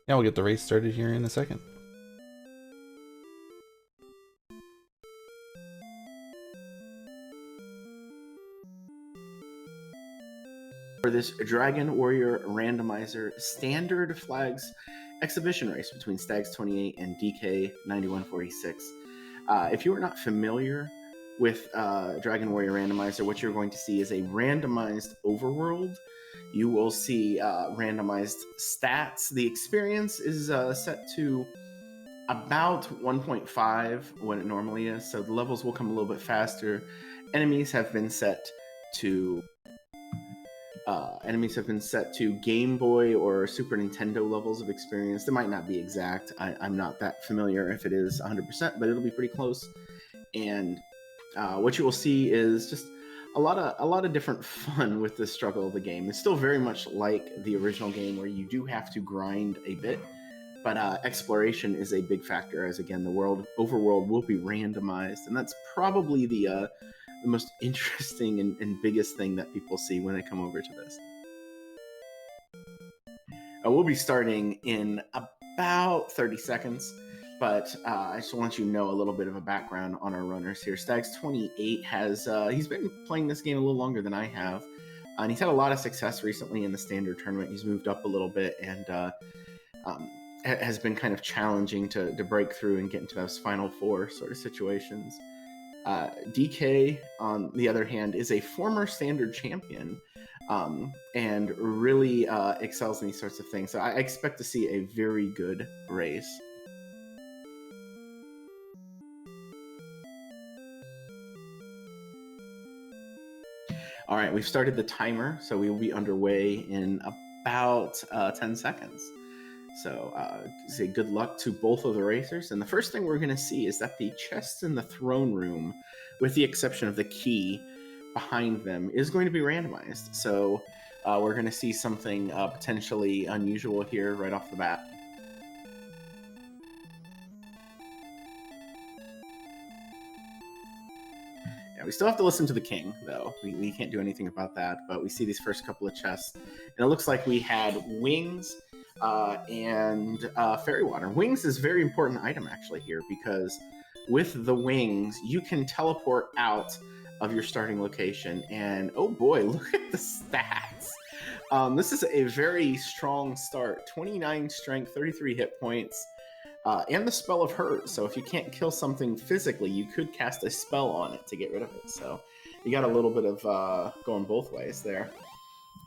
Yeah, we'll get the race started here in a second. For this Dragon Warrior Randomizer Standard Flags exhibition race between Stags28 and dk9146. If you are not familiar with Dragon Warrior Randomizer, what you're going to see is a randomized overworld. You will see randomized stats. The experience is set to about 1.5 what it normally is, so the levels will come a little bit faster. Enemies have been set to Game Boy or Super Nintendo levels of experience. They might not be exact. I'm not that familiar if it is 100%, but it'll be pretty close. And what you will see is just a lot of different fun with the struggle of the game. It's still very much like the original game where you do have to grind a bit, but exploration is a big factor, as again the overworld will be randomized, and that's probably the most interesting and biggest thing that people see when they come over to this. We'll be starting in about 30 seconds, but I just want you to know a little bit of a background on our runners here. Stags28 has, he's been playing this game a little longer than I have, and he's had a lot of success recently in the standard tournament. He's moved up a little bit and has been kind of challenging to break through and get into those final four sort of situations. DK, on the other hand, is a former standard champion and really excels in these sorts of things. So I expect to see a very good race. All right, we've started the timer, so we will be underway in about 10 seconds. So say good luck to both of the racers. And the first thing we're going to see is that the chests in the throne room, with the exception of the key behind them, is going to be randomized. So we're going to see something potentially unusual here right off the bat. Yeah, we still have to listen to the king, though. We can't do anything about that, but we see these first couple of chests. And it looks like we had wings and fairy water. Wings is a very important item actually here, because with the wings you can teleport out of your starting location, and oh boy, look at the stats. This is a very strong start. 29 strength, 33 hit points, and the spell of hurt. So if you can't kill something physically, you could cast a spell on it to get rid of it. So you got a little bit of going both ways there.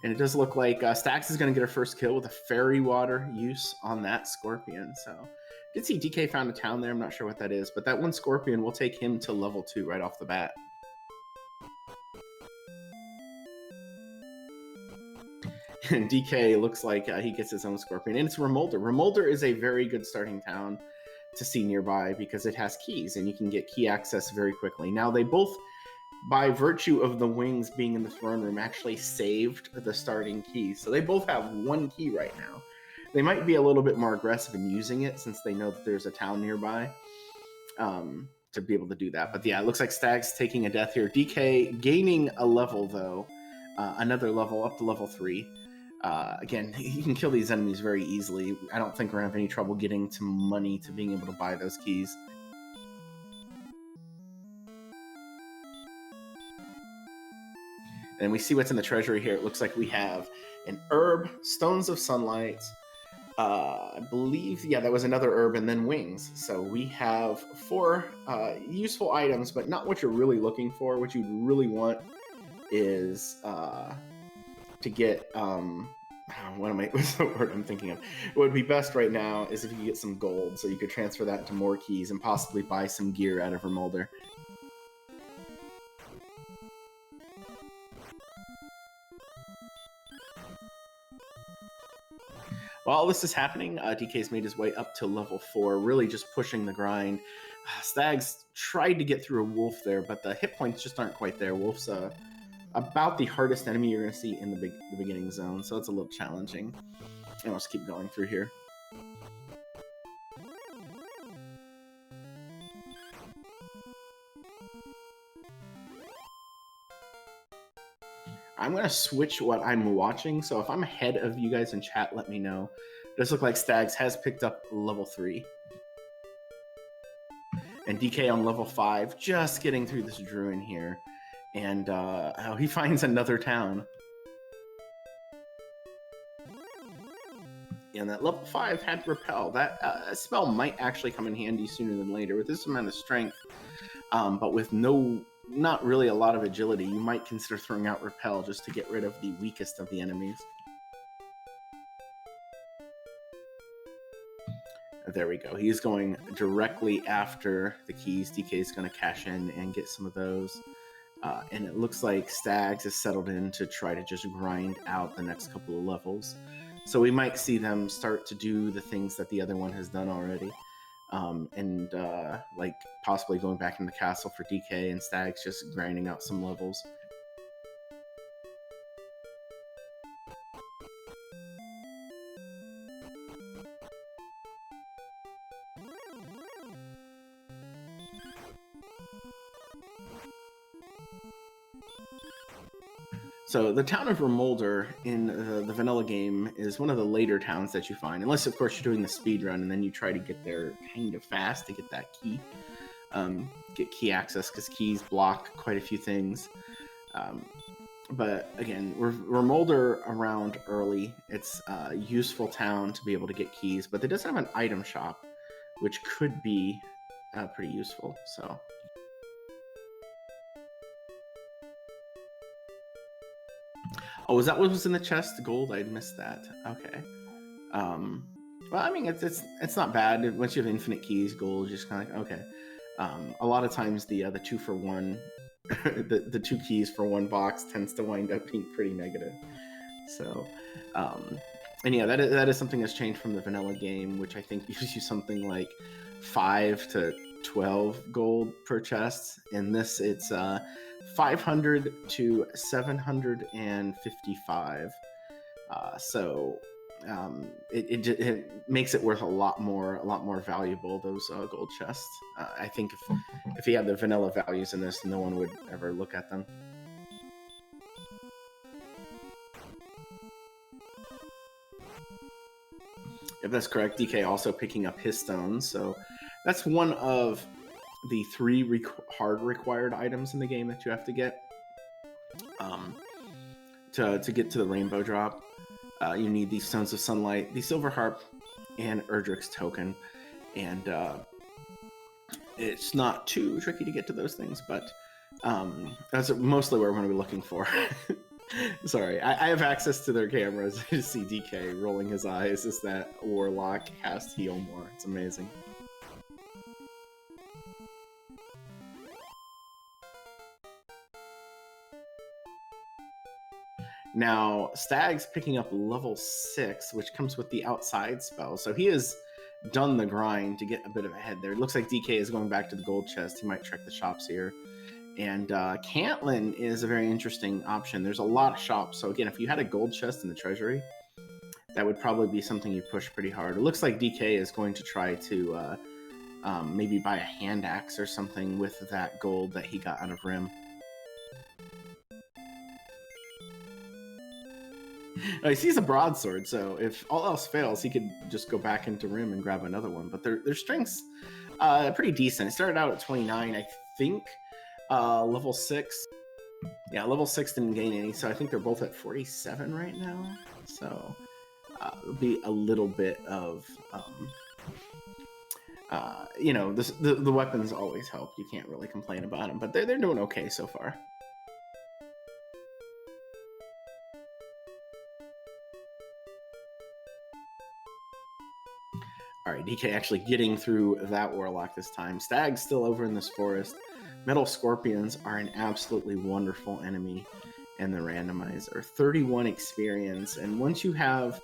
And it does look like Stax is going to get her first kill with a fairy water use on that scorpion. So I did see DK found a town there. I'm not sure what that is, but that one scorpion will take him to level 2 right off the bat. And DK looks like he gets his own scorpion, and it's Remolder. Remolder is a very good starting town to see nearby because it has keys, and you can get key access very quickly. Now, they both, by virtue of the wings being in the throne room, actually saved the starting key. So they both have one key right now. They might be a little bit more aggressive in using it since they know that there's a town nearby to be able to do that. But yeah, it looks like Stag's taking a death here. DK gaining a level, though, another level up to level 3. Again, you can kill these enemies very easily. I don't think we're going to have any trouble getting to money to being able to buy those keys. And we see what's in the treasury here. It looks like we have an herb, stones of sunlight, I believe, yeah, that was another herb, and then wings. So we have 4 useful items, but not what you're really looking for. What you really want is to get, what's the word I'm thinking of? What would be best right now is if you get some gold, so you could transfer that into more keys and possibly buy some gear out of Remolder. While this is happening, DK's made his way up to level 4, really just pushing the grind. Stags tried to get through a wolf there, but the hit points just aren't quite there. Wolf's about the hardest enemy you're going to see in the beginning zone, so it's a little challenging. And let's keep going through here. I'm going to switch what I'm watching, so if I'm ahead of you guys in chat, let me know. does look like Stags has picked up level 3. And DK on level 5, just getting through this Druin here. And how he finds another town. And that level 5 had Repel. That spell might actually come in handy sooner than later. With this amount of strength, but with not really a lot of agility, you might consider throwing out Repel just to get rid of the weakest of the enemies. There we go. He's going directly after the keys. DK is going to cash in and get some of those. And it looks like Stags is settled in to try to just grind out the next couple of levels. So we might see them start to do the things that the other one has done already. Like possibly going back in the castle for DK and Stags just grinding out some levels. So the town of Remolder in the vanilla game is one of the later towns that you find, unless of course you're doing the speed run and then you try to get there kind of fast to get that key, get key access, because keys block quite a few things. But again, Remolder around early. It's a useful town to be able to get keys, but it doesn't have an item shop, which could be pretty useful. So. Oh, was that what was in the chest? Gold? I missed that. Okay. Well, I mean, it's not bad. Once you have infinite keys, gold is just kind of like, okay. A lot of times the 2-for-1, the 2 keys for 1 box tends to wind up being pretty negative. So, and yeah, that is something that's changed from the vanilla game, which I think gives you something like 5 to 12 gold per chest. In this, it's 500 to 755. It makes it worth a lot more valuable, those gold chests. I think if you had the vanilla values in this, no one would ever look at them. If that's correct, DK also picking up his stones, so that's one of the 3 hard required items in the game that you have to get to get to the rainbow drop. You need these Stones of Sunlight, the Silver Harp, and Erdrick's Token. And it's not too tricky to get to those things, but that's mostly what we're going to be looking for. Sorry, I have access to their cameras. I just see DK rolling his eyes as that Warlock has to heal more. It's amazing. Now, Stag's picking up level 6, which comes with the outside spell. So he has done the grind to get a bit of ahead there. It looks like DK is going back to the gold chest. He might check the shops here. And Cantlin is a very interesting option. There's a lot of shops. So again, if you had a gold chest in the treasury, that would probably be something you push pretty hard. It looks like DK is going to try to maybe buy a hand axe or something with that gold that he got out of Rim. He sees a broadsword, so if all else fails, he could just go back into Rim and grab another one. But their strength's pretty decent. It started out at 29, I think. Level 6. Yeah, level 6 didn't gain any, so I think they're both at 47 right now. So it'll be a little bit of, you know, the weapons always help. You can't really complain about them, but they're doing okay so far. Alright, DK actually getting through that Warlock this time. Stag's still over in this forest. Metal Scorpions are an absolutely wonderful enemy in the Randomizer. 31 experience, and once you have,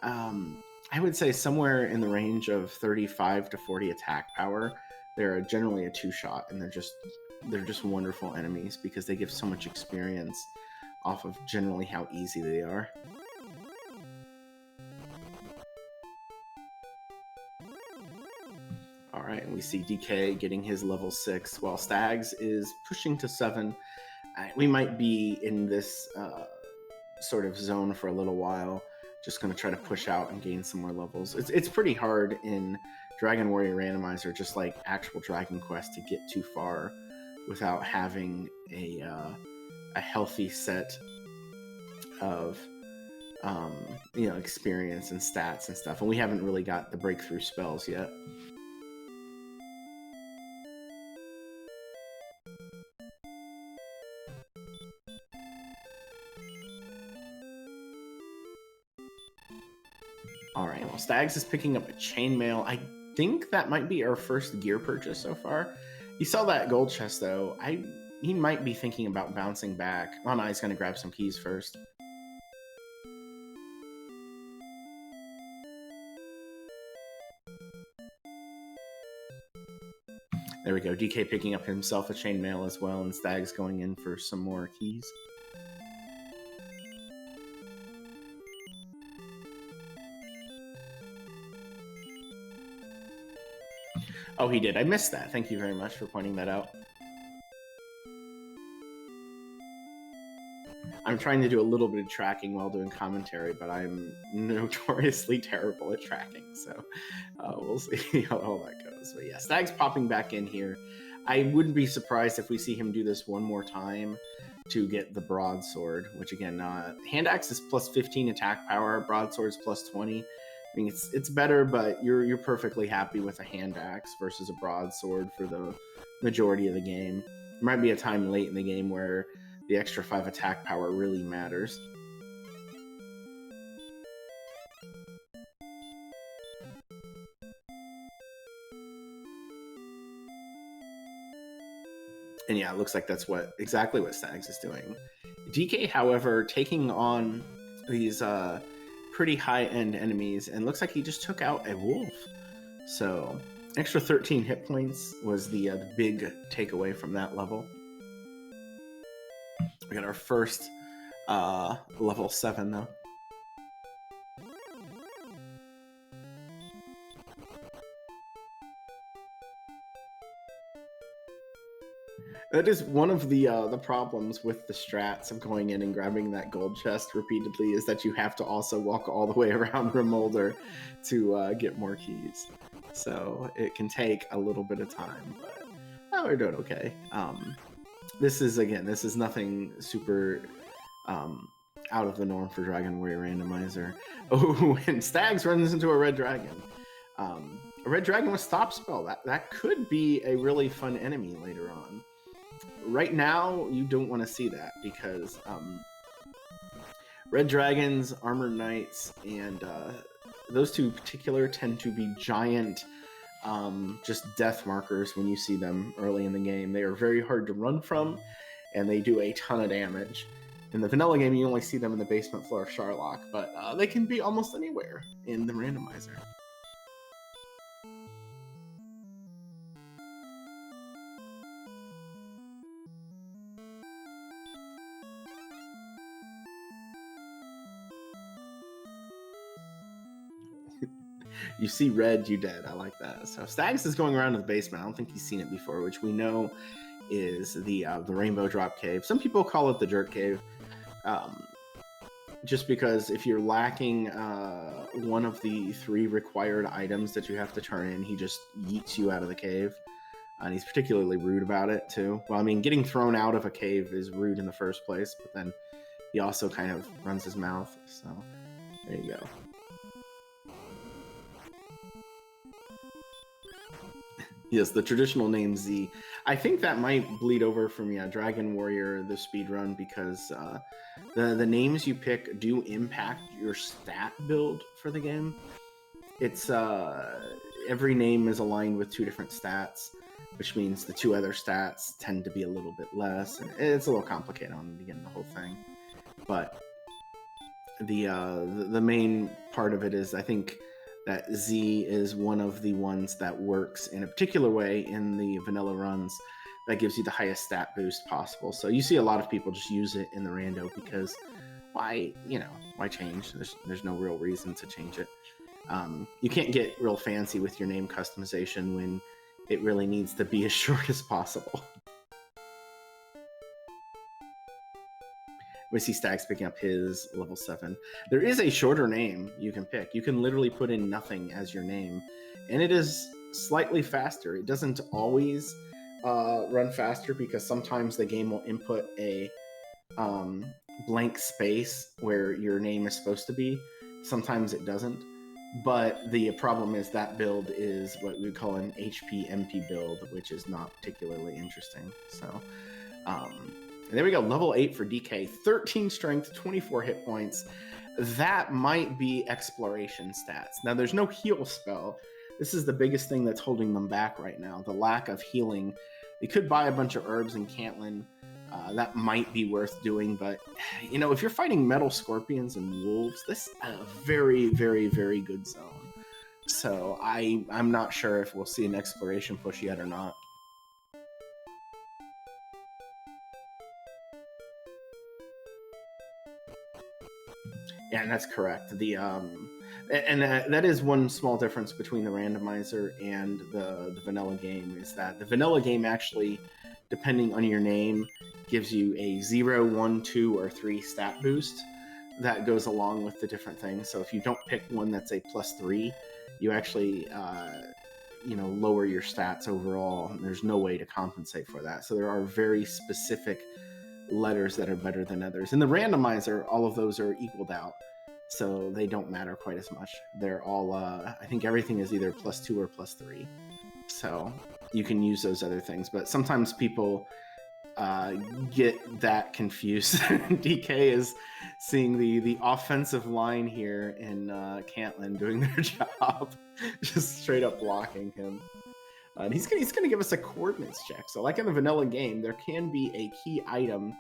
I would say somewhere in the range of 35 to 40 attack power, they're generally a 2-shot, and they're just wonderful enemies because they give so much experience off of generally how easy they are. Alright, and we see DK getting his level 6, while Stags is pushing to 7. We might be in this sort of zone for a little while, just going to try to push out and gain some more levels. It's pretty hard in Dragon Warrior Randomizer, just like actual Dragon Quest, to get too far without having a healthy set of you know, experience and stats and stuff. And we haven't really got the breakthrough spells yet. All right, well, Stags is picking up a chainmail. I think that might be our first gear purchase so far. You saw that gold chest, though. He might be thinking about bouncing back. Oh, no, he's going to grab some keys first. There we go. DK picking up himself a chainmail as well, and Stags going in for some more keys. Oh, he did. I missed that. Thank you very much for pointing that out. I'm trying to do a little bit of tracking while doing commentary, but I'm notoriously terrible at tracking, so we'll see how all that goes. But yeah, Stag's popping back in here. I wouldn't be surprised if we see him do this one more time to get the broadsword, which again, hand axe is plus 15 attack power, broadsword's plus 20. I mean, it's better, but you're perfectly happy with a hand axe versus a broadsword for the majority of the game. There might be a time late in the game where the extra 5 attack power really matters. And yeah, it looks like that's exactly what Stags is doing. DK, however, taking on these pretty high-end enemies, and looks like he just took out a wolf. So extra 13 hit points was the big takeaway from that level. We got our first level 7 though. That is one of the problems with the strats of going in and grabbing that gold chest repeatedly, is that you have to also walk all the way around Remolder to get more keys. So it can take a little bit of time, but we're doing okay. This is nothing super out of the norm for Dragon Warrior Randomizer. Oh, and Stags runs into a red dragon. A red dragon with stop spell. That could be a really fun enemy later on. Right now, you don't want to see that, because red dragons, armored knights, and those two in particular tend to be giant just death markers when you see them early in the game. They are very hard to run from, and they do a ton of damage. In the vanilla game, you only see them in the basement floor of Sharlock, but they can be almost anywhere in the randomizer. You see red, you dead. I like that. So Stags is going around to the basement. I don't think he's seen it before, which we know is the Rainbow Drop Cave. Some people call it the Jerk Cave, just because if you're lacking one of the 3 required items that you have to turn in, he just yeets you out of the cave. And he's particularly rude about it, too. Well, I mean, getting thrown out of a cave is rude in the first place, but then he also kind of runs his mouth. So there you go. Yes, the traditional name Z. I think that might bleed over from Dragon Warrior, the speedrun, because the names you pick do impact your stat build for the game. It's every name is aligned with 2 different stats, which means the 2 other stats tend to be a little bit less, and it's a little complicated on the beginning of the whole thing. But the main part of it is, I think, that Z is one of the ones that works in a particular way in the vanilla runs that gives you the highest stat boost possible. So you see a lot of people just use it in the rando because why change? There's no real reason to change it. You can't get real fancy with your name customization when it really needs to be as short as possible. We see Stags picking up his level 7. There is a shorter name you can pick. You can literally put in nothing as your name, and it is slightly faster. It doesn't always run faster because sometimes the game will input a blank space where your name is supposed to be. Sometimes it doesn't. But the problem is that build is what we call an HP MP build, which is not particularly interesting. So, and there we go, level 8 for DK, 13 strength, 24 hit points. That might be exploration stats. Now, there's no heal spell. This is the biggest thing that's holding them back right now, the lack of healing. They could buy a bunch of herbs in Cantlin. That might be worth doing, but you know, if you're fighting metal scorpions and wolves, this is a very, very, very good zone. So I'm not sure if we'll see an exploration push yet or not. Yeah, and that's correct. The that is one small difference between the randomizer and the vanilla game, is that the vanilla game actually, depending on your name, gives you a 0, 1, 2, or 3 stat boost that goes along with the different things. So if you don't pick one that's a +3, you actually lower your stats overall. There's no way to compensate for that. So there are very specific letters that are better than others. In the randomizer, all of those are equaled out, so they don't matter quite as much. They're all, I think everything is either +2 or +3. So you can use those other things, but sometimes people get that confused. DK is seeing the offensive line here in Cantlin doing their job, just straight up blocking him. And he's gonna give us a coordinates check. So like in the vanilla game, there can be a key item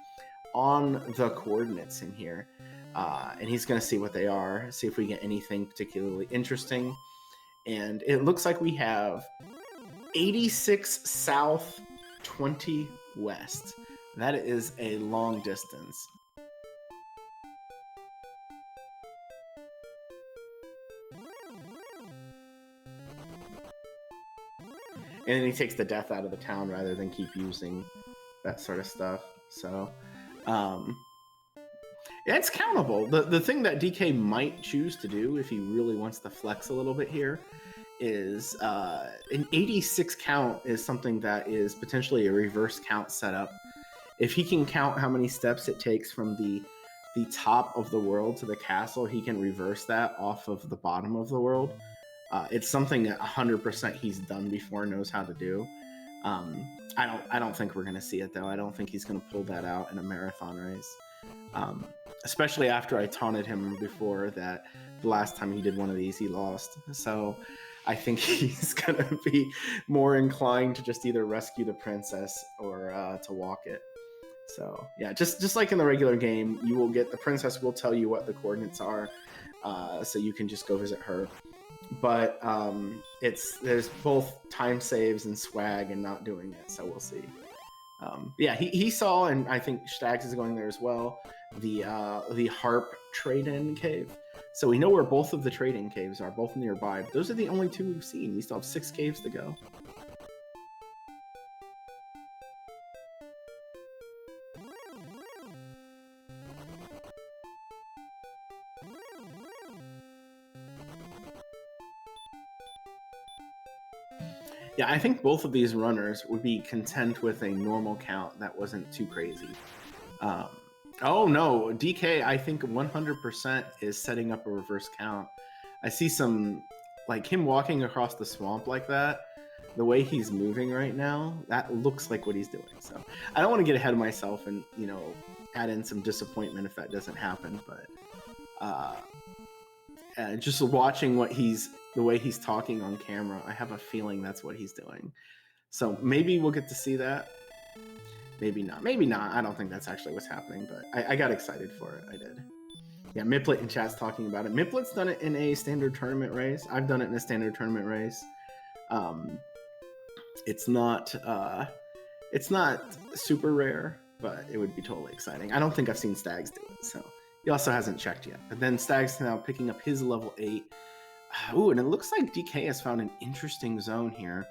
on the coordinates in here. And he's gonna see what they are, see if we get anything particularly interesting. And it looks like we have 86 south, 20 west. That is a long distance. And then he takes the death out of the town rather than keep using that sort of stuff. So, yeah, it's countable. The thing that DK might choose to do, if he really wants to flex a little bit here, is an 86 count is something that is potentially a reverse count setup. If he can count how many steps it takes from the top of the world to the castle, he can reverse that off of the bottom of the world. It's something that 100% he's done before, knows how to do. I don't think we're going to see it, though. I don't think he's going to pull that out in a marathon race. Especially after I taunted him before that the last time he did one of these, he lost. So I think he's going to be more inclined to just either rescue the princess or to walk it. So yeah, just like in the regular game, you will get, the princess will tell you what the coordinates are, so you can just go visit her. But there's both time saves and swag and not doing it, so we'll see. Yeah, he saw, and I think Stags is going there as well, the Harp trade-in cave. So we know where both of the trade-in caves are, both nearby. But those are the only 2 we've seen. We still have 6 caves to go. Yeah, I think both of these runners would be content with a normal count that wasn't too crazy. Oh no, DK, I think 100% is setting up a reverse count. I see some, like him walking across the swamp like that, the way he's moving right now, that looks like what he's doing. So I don't want to get ahead of myself and, add in some disappointment if that doesn't happen, but just watching the way he's talking on camera, I have a feeling that's what he's doing. So maybe we'll get to see that. Maybe not. Maybe not. I don't think that's actually what's happening, but I got excited for it. I did. Yeah, Miplet in chat's talking about it. Miplet's done it in a standard tournament race. I've done it in a standard tournament race. It's not super rare, but it would be totally exciting. I don't think I've seen Stags do it, so he also hasn't checked yet. But then Stags now picking up his level 8. Ooh, and it looks like DK has found an interesting zone here.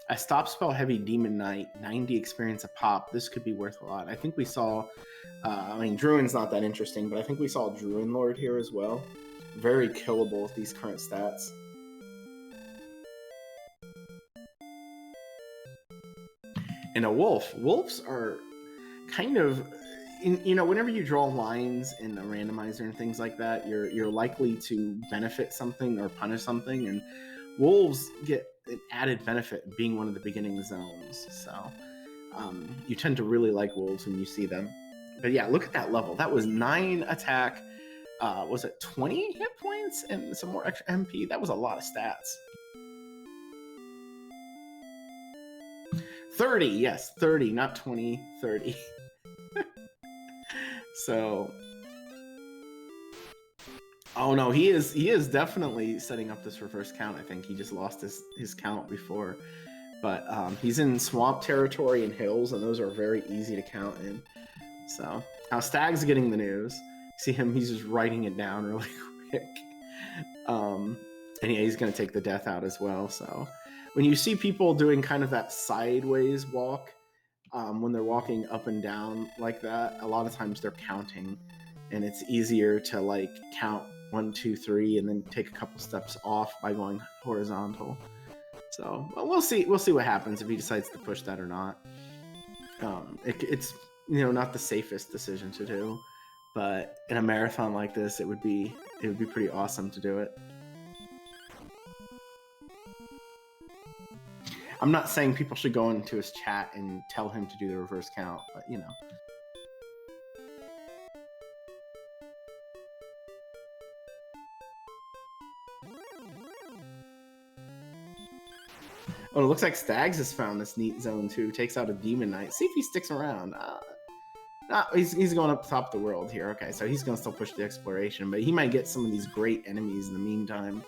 A stop spell heavy Demon Knight, 90 experience a pop. This could be worth a lot. I think we saw, I mean, Druin's not that interesting, but I think we saw Druin Lord here as well. Very killable with these current stats. And a wolf. Wolves are kind of, you know, whenever you draw lines in a randomizer and things like that, you're likely to benefit something or punish something, and wolves get an added benefit being one of the beginning zones. So you tend to really like wolves when you see them. But yeah, look at that level. That was 9 attack. Was it 20 hit points and some more extra MP? That was a lot of stats. 30, yes, 30, not 20, 30. So, oh no, he is definitely setting up this reverse count. I think he just lost his count before, but he's in swamp territory and hills, and those are very easy to count in. So now Stag's getting the news. See him, he's just writing it down really quick. And yeah, he's gonna take the death out as well. So when you see people doing kind of that sideways walk, when they're walking up and down like that, a lot of times they're counting, and it's easier to like count 1, 2, 3, and then take a couple steps off by going horizontal. So well, we'll see what happens if he decides to push that or not. It's, you know, not the safest decision to do, but in a marathon like this, it would be pretty awesome to do it. I'm not saying people should go into his chat and tell him to do the reverse count, but you know. Oh, it looks like Stags has found this neat zone too. Takes out a Demon Knight. See if he sticks around. He's going up top of the world here. Okay, so he's going to still push the exploration, but he might get some of these great enemies in the meantime.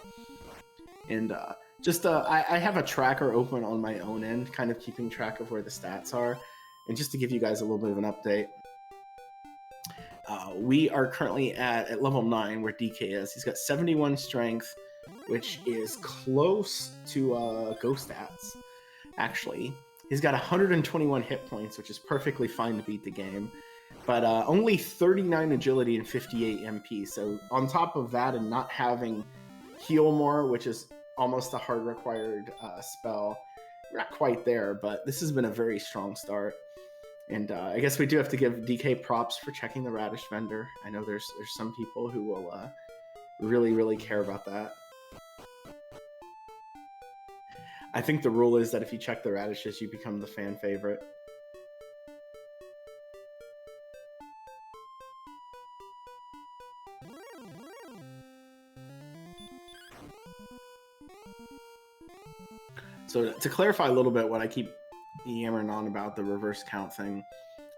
And I have a tracker open on my own end, kind of keeping track of where the stats are. And just to give you guys a little bit of an update, we are currently at level 9 where DK is. He's got 71 strength, which is close to ghost stats, actually. He's got 121 hit points, which is perfectly fine to beat the game. But only 39 agility and 58 MP. So on top of that and not having heal more, which is almost a hard required spell, we're not quite there, but this has been a very strong start. And I guess we do have to give DK props for checking the radish vendor. I know there's some people who will really care about that. I think the rule is that if you check the radishes, you become the fan favorite. So to clarify a little bit what I keep yammering on about the reverse count thing,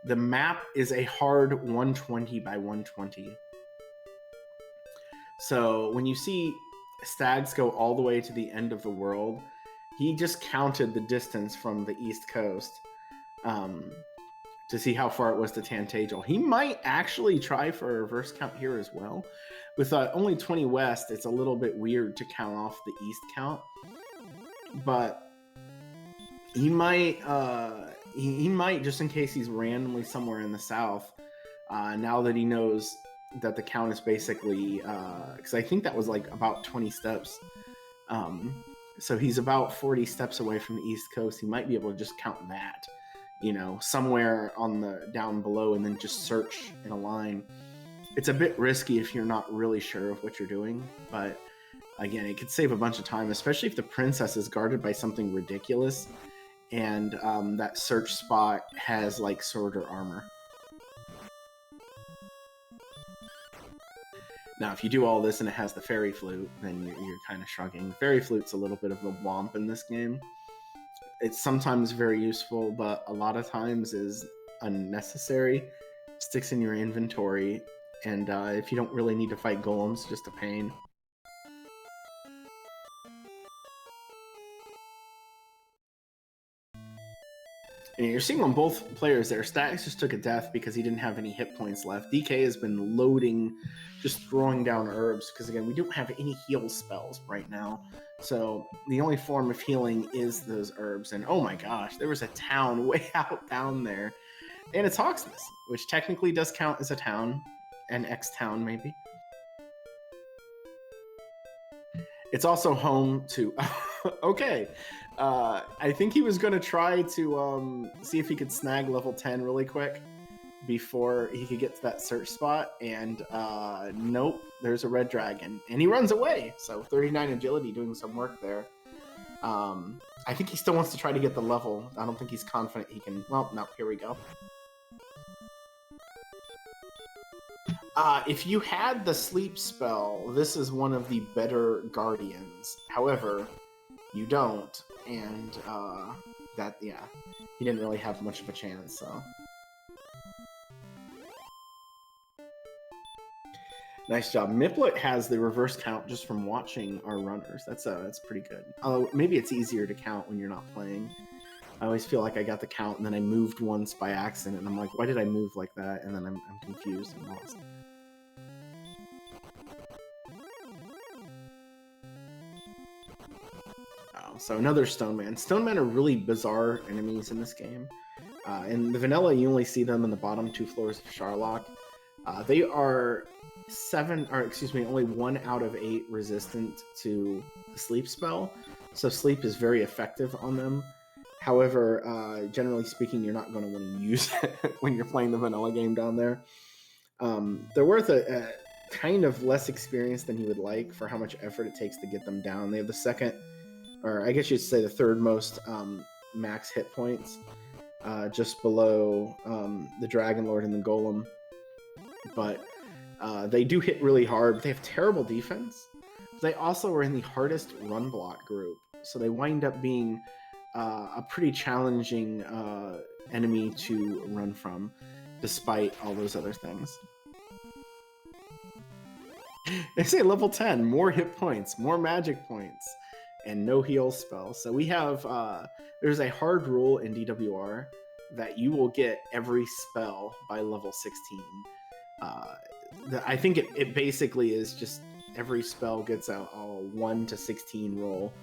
the map is a hard 120 by 120. So when you see Stags go all the way to the end of the world, he just counted the distance from the east coast to see how far it was to Tantagel. He might actually try for a reverse count here as well. With only 20 west, it's a little bit weird to count off the east count. But he might just in case he's randomly somewhere in the south, now that he knows that the count is basically because I think that was like about 20 steps, so he's about 40 steps away from the east coast. He might be able to just count that, you know, somewhere on the down below, and then just search in a line. It's a bit risky if you're not really sure of what you're doing, but again, it could save a bunch of time, especially if the princess is guarded by something ridiculous and that search spot has like sword or armor. Now, if you do all this and it has the fairy flute, then you're kind of shrugging. Fairy flute's a little bit of a womp in this game. It's sometimes very useful, but a lot of times is unnecessary. Sticks in your inventory, and if you don't really need to fight golems, just a pain. And you're seeing on both players there, Stags just took a death because he didn't have any hit points left. DK has been loading, just throwing down herbs, because again, we don't have any heal spells right now. So the only form of healing is those herbs. And oh my gosh, there was a town way out down there. And it's Hawksness, which technically does count as a town, an X-town maybe. It's also home to... okay. I think he was going to try to see if he could snag level 10 really quick before he could get to that search spot. And nope, there's a red dragon. And he runs away. So 39 agility doing some work there. I think he still wants to try to get the level. I don't think he's confident he can... Well, no, here we go. If you had the sleep spell, this is one of the better guardians. However, you don't, and yeah, he didn't really have much of a chance, so. Nice job. Miplet has the reverse count just from watching our runners. That's pretty good. Oh, maybe it's easier to count when you're not playing. I always feel like I got the count and then I moved once by accident, and I'm like, why did I move like that? And then I'm confused and lost. So another Stoneman. Stonemen are really bizarre enemies in this game. In the vanilla, you only see them in the bottom 2 floors of Sharlock. They are only 1 out of 8 resistant to the sleep spell. So sleep is very effective on them. However, generally speaking, you're not going to want to use it when you're playing the vanilla game down there. They're worth a kind of less experience than you would like for how much effort it takes to get them down. They have the second, or I guess you'd say the third most max hit points, just below the Dragon Lord and the Golem. But they do hit really hard. They have terrible defense. They also are in the hardest run block group, so they wind up being a pretty challenging enemy to run from, despite all those other things. They say level 10, more hit points, more magic points, and no heal spell. So we have, there's a hard rule in DWR that you will get every spell by level 16. I think it basically is just every spell gets a 1 to 16 roll.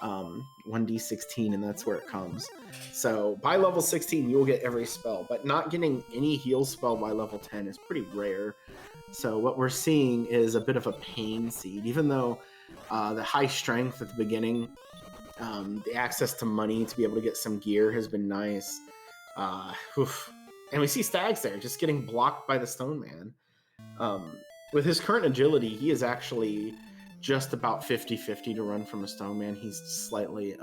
1d16, and that's where it comes. So by level 16 you'll get every spell, but not getting any heal spell by level 10 is pretty rare. So what we're seeing is a bit of a pain seed, even though the high strength at the beginning, the access to money to be able to get some gear has been nice. And we see Stags there just getting blocked by the Stone Man. With his current agility, he is actually just about 50-50 to run from a Stone Man. He's slightly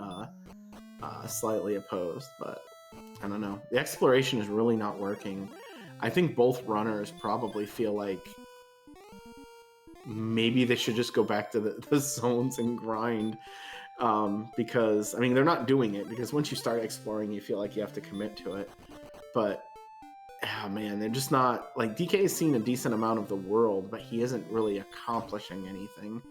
opposed, but I don't know. The exploration is really not working. I think both runners probably feel like maybe they should just go back to the zones and grind, because, I mean, they're not doing it, because once you start exploring, you feel like you have to commit to it. But, oh man, they're just not, like, DK has seen a decent amount of the world, but he isn't really accomplishing anything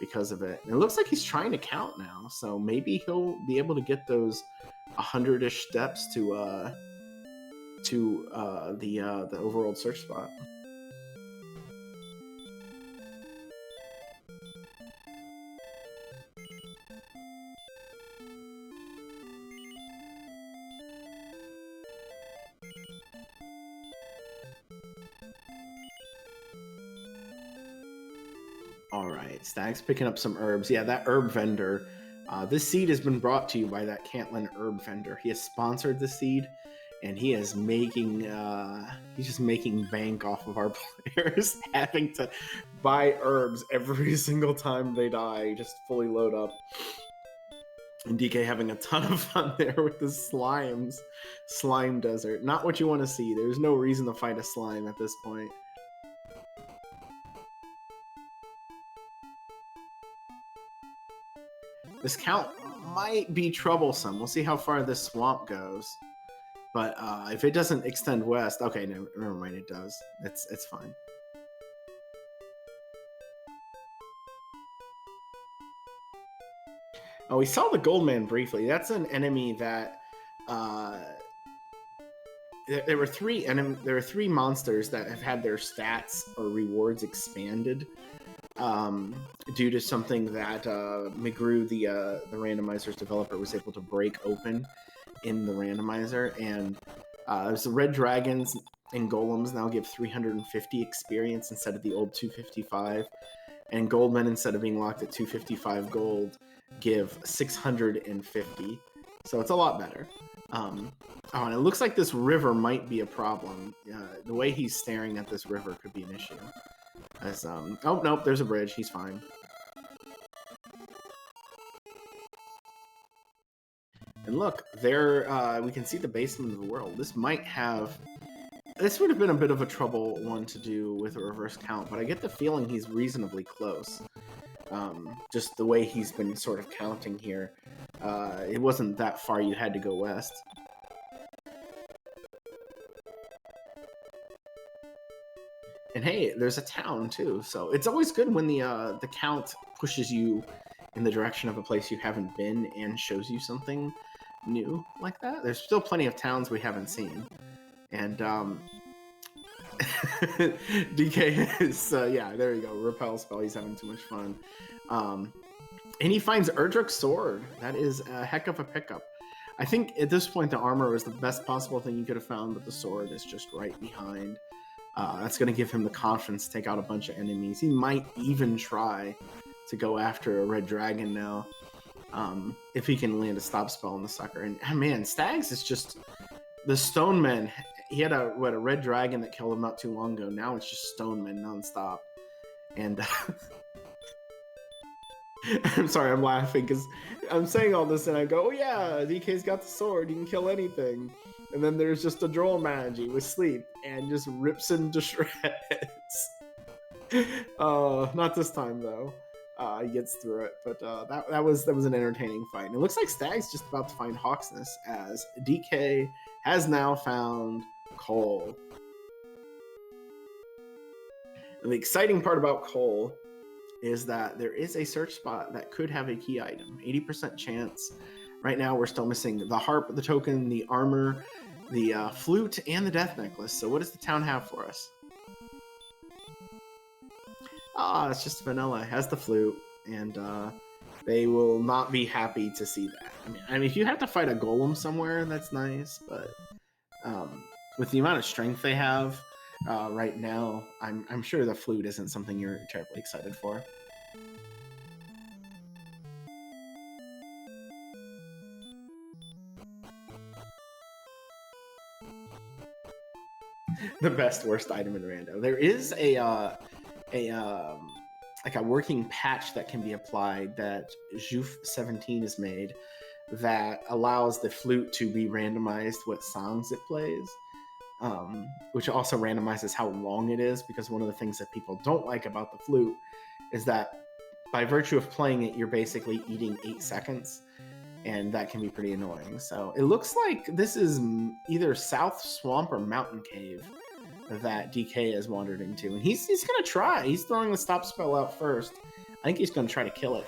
because of it. And it looks like he's trying to count now, so maybe he'll be able to get those 100-ish steps to the Overworld search spot. Alright, Stag's picking up some herbs. Yeah, that herb vendor. This seed has been brought to you by that Cantlin herb vendor. He has sponsored the seed, and he is making, he's just making bank off of our players having to buy herbs every single time they die, just fully load up. And DK having a ton of fun there with the slimes. Slime desert. Not what you want to see. There's no reason to fight a slime at this point. This count might be troublesome. We'll see how far this swamp goes. But if it doesn't extend west... Okay, no, never mind, it does. It's fine. Oh, we saw the Goldman briefly. That's an enemy that... There were three monsters that have had their stats or rewards expanded. due to something that McGrew, the randomizer's developer, was able to break open in the randomizer, and there's the red dragons and golems now give 350 experience instead of the old 255, and goldmen, instead of being locked at 255 gold, give 650. So it's a lot better. Oh, and it looks like this river might be a problem. The way he's staring at this river could be an issue. As oh nope, there's a bridge. He's fine. And look, there we can see the basement of the world. This would have been a bit of a trouble one to do with a reverse count, but I get the feeling he's reasonably close. Just the way he's been sort of counting here. It wasn't that far you had to go west. And hey, there's a town too, so it's always good when the count pushes you in the direction of a place you haven't been and shows you something new like that. There's still plenty of towns we haven't seen. And DK is yeah, there you go, repel spell. He's having too much fun. And he finds Erdrick's sword. That is a heck of a pickup. I think at this point the armor was the best possible thing you could have found, but the sword is just right behind. That's going to give him the confidence to take out a bunch of enemies. He might even try to go after a red dragon now, if he can land a stop spell on the sucker. And man, Stags is just the Stonemen. He had a red dragon that killed him not too long ago. Now it's just Stonemen nonstop. And I'm sorry, I'm laughing because I'm saying all this and I go, oh yeah, DK's got the sword. He can kill anything. And then there's just a droll magi with sleep and just rips him to shreds. Not this time though. He gets through it, but that was an entertaining fight. And it looks like Stag's just about to find Hawksness, as DK has now found coal. And the exciting part about coal is that there is a search spot that could have a key item. 80% chance. Right now we're still missing the harp, the token, the armor, the flute, and the death necklace. So what does the town have for us? It's just vanilla. It has the flute, and they will not be happy to see that. I mean, if you have to fight a golem somewhere, that's nice, but with the amount of strength they have right now, I'm sure the flute isn't something you're terribly excited for. The best worst item in Rando. There is like a working patch that can be applied that Juf17 has made that allows the flute to be randomized what songs it plays, which also randomizes how long it is, because one of the things that people don't like about the flute is that by virtue of playing it, you're basically eating 8 seconds, and that can be pretty annoying. So it looks like this is either South Swamp or Mountain Cave that DK has wandered into, and he's gonna try. He's throwing the stop spell out first. I think he's gonna try to kill it.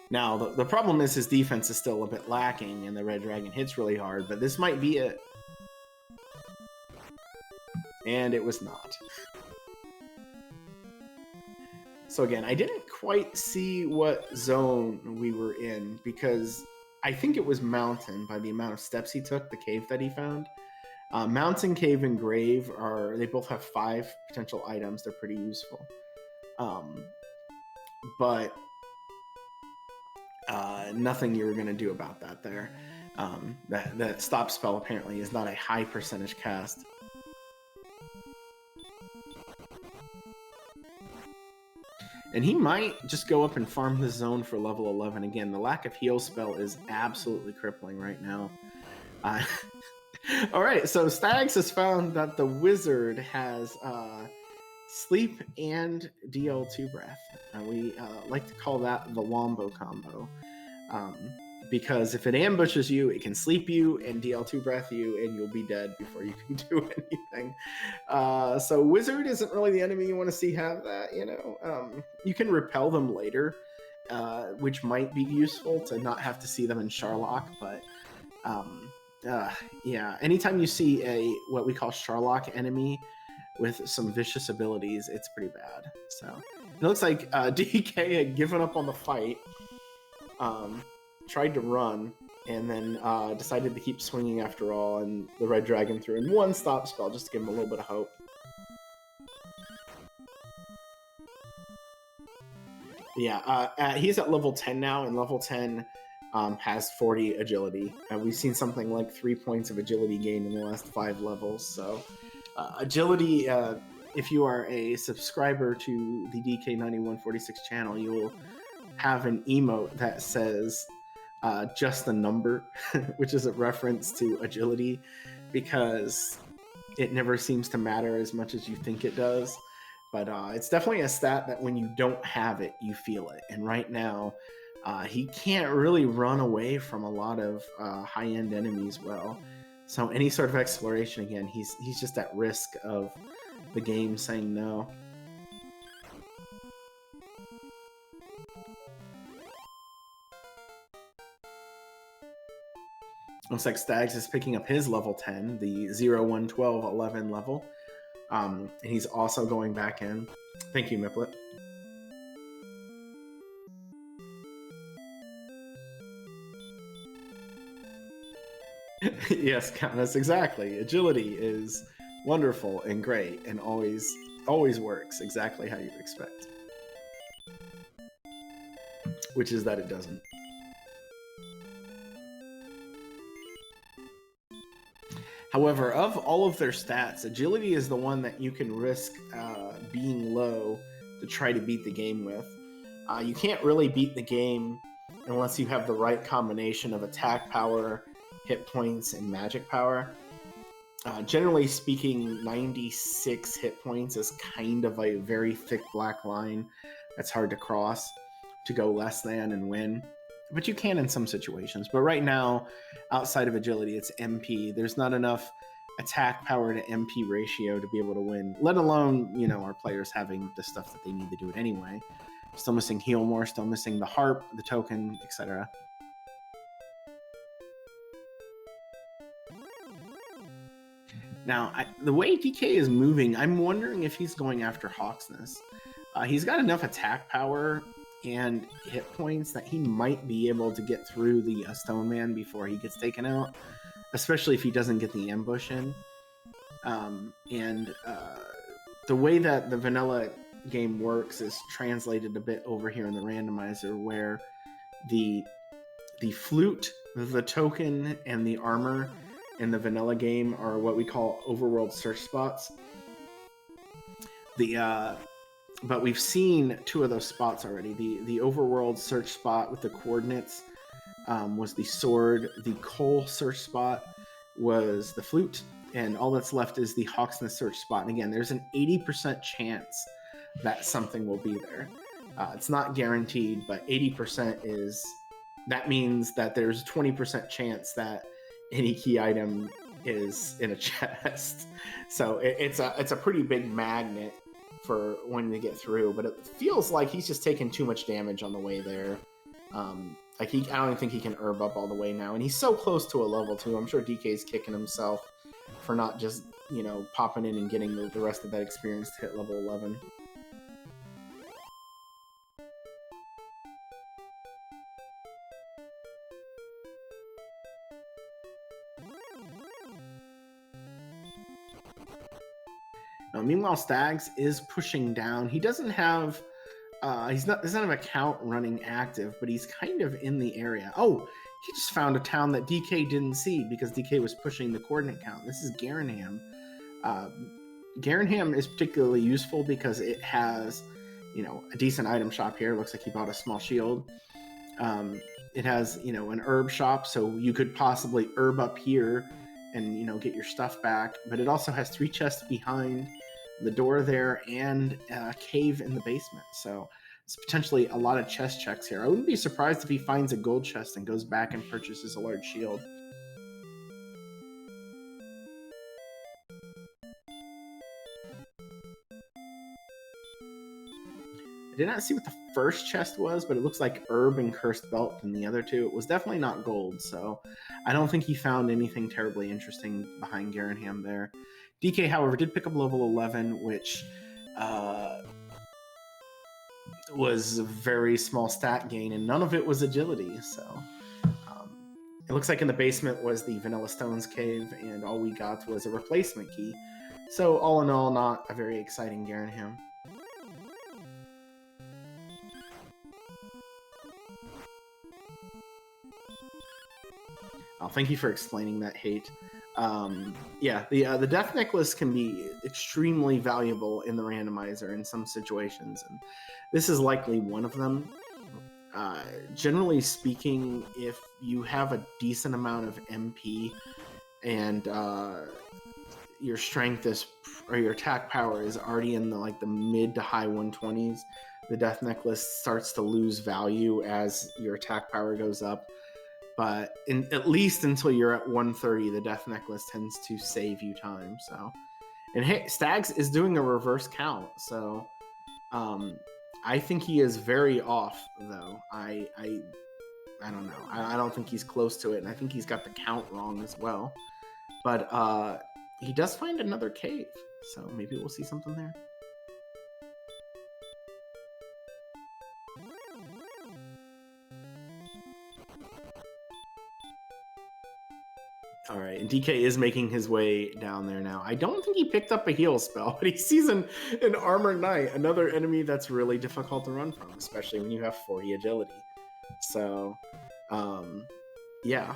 Now the problem is his defense is still a bit lacking, and the red dragon hits really hard, but this might be it. And it was not. So again, I didn't quite see what zone we were in, because I think it was mountain by the amount of steps he took, the cave that he found. Mountain, cave, and grave they both have 5 potential items. They're pretty useful. But nothing you were going to do about that there. That stop spell apparently is not a high percentage cast. And he might just go up and farm the zone for level 11 again. The lack of heal spell is absolutely crippling right now. All right, so Stags has found that the wizard has sleep and DL2 breath. We like to call that the Wombo combo. Because if it ambushes you, it can sleep you and DL2 breath you, and you'll be dead before you can do anything. So wizard isn't really the enemy you want to see have that, you know. You can repel them later, which might be useful to not have to see them in Sharlock, but yeah, anytime you see a what we call Sharlock enemy with some vicious abilities, it's pretty bad. So it looks like DK had given up on the fight, tried to run, and then decided to keep swinging after all, and the Red Dragon threw in one stop spell just to give him a little bit of hope. Yeah, he's at level 10 now, and level 10 has 40 agility. We've seen something like 3 points of agility gained in the last 5 levels. So agility, if you are a subscriber to the dk9146 channel, you will have an emote that says just the number, which is a reference to agility, because it never seems to matter as much as you think it does. But it's definitely a stat that when you don't have it, you feel it. And right now, he can't really run away from a lot of high-end enemies well. So any sort of exploration, again, he's just at risk of the game saying no. Looks like Stags is picking up his level 10, the 0, 1, 12, 11 level. And he's also going back in. Thank you, Miplet. Yes, Countess, exactly. Agility is wonderful and great and always works exactly how you would expect. Which is that it doesn't. However, of all of their stats, agility is the one that you can risk being low to try to beat the game with. You can't really beat the game unless you have the right combination of attack power, hit points, and magic power. Generally speaking, 96 hit points is kind of a very thick black line that's hard to cross to go less than and win. But you can in some situations. But right now, outside of agility, it's MP. There's not enough attack power to MP ratio to be able to win, let alone, you know, our players having the stuff that they need to do it anyway. Still missing heal more, still missing the harp, the token, etc. Now, the way DK is moving, I'm wondering if he's going after Hawksness. He's got enough attack power and hit points that he might be able to get through the Stone Man before he gets taken out, especially if he doesn't get the ambush in. The way that the vanilla game works is translated a bit over here in the randomizer, where the flute, the token, and the armor in the vanilla game are what we call overworld search spots. But we've seen 2 of those spots already. The overworld search spot with the coordinates was the sword. The coal search spot was the flute. And all that's left is the Hawksness search spot. And again, there's an 80% chance that something will be there. It's not guaranteed, but 80% is... That means that there's a 20% chance that any key item is in a chest. So it's a pretty big magnet for when they get through, but it feels like he's just taking too much damage on the way there. I don't even think he can herb up all the way now, and he's so close to a level 2. I'm sure DK's kicking himself for not just, you know, popping in and getting the rest of that experience to hit level 11. Now, meanwhile, Stags is pushing down. He doesn't have doesn't have a count running active, but he's kind of in the area. Oh, he just found a town that DK didn't see because DK was pushing the coordinate count. This is Garenham. Garenham is particularly useful because it has, you know, a decent item shop here. Looks like he bought a small shield. It has, you know, an herb shop, so you could possibly herb up here and, you know, get your stuff back. But it also has 3 chests behind the door there and a cave in the basement. So it's potentially a lot of chest checks here. I wouldn't be surprised if he finds a gold chest and goes back and purchases a large shield. I did not see what the first chest was, but it looks like herb and cursed belt in the other 2. It was definitely not gold, so I don't think he found anything terribly interesting behind Garenham there. DK, however, did pick up level 11, which was a very small stat gain, and none of it was agility. So it looks like in the basement was the Vanilla Stones cave, and all we got was a replacement key. So all in all, not a very exciting Garanham. Oh, thank you for explaining that, Hate. Yeah, the Death Necklace can be extremely valuable in the randomizer in some situations, and this is likely one of them. Generally speaking, if you have a decent amount of MP and your strength is, or your attack power is already in the mid to high 120s, the Death Necklace starts to lose value as your attack power goes up. But at least until you're at 130, the Death Necklace tends to save you time. So, and hey, Stags is doing a reverse count, so I think he is very off, though. I don't know. I don't think he's close to it, and I think he's got the count wrong as well. But he does find another cave, so maybe we'll see something there. All right, and DK is making his way down there now. I don't think he picked up a heal spell, but he sees an Armored Knight, another enemy that's really difficult to run from, especially when you have 40 agility. So, yeah.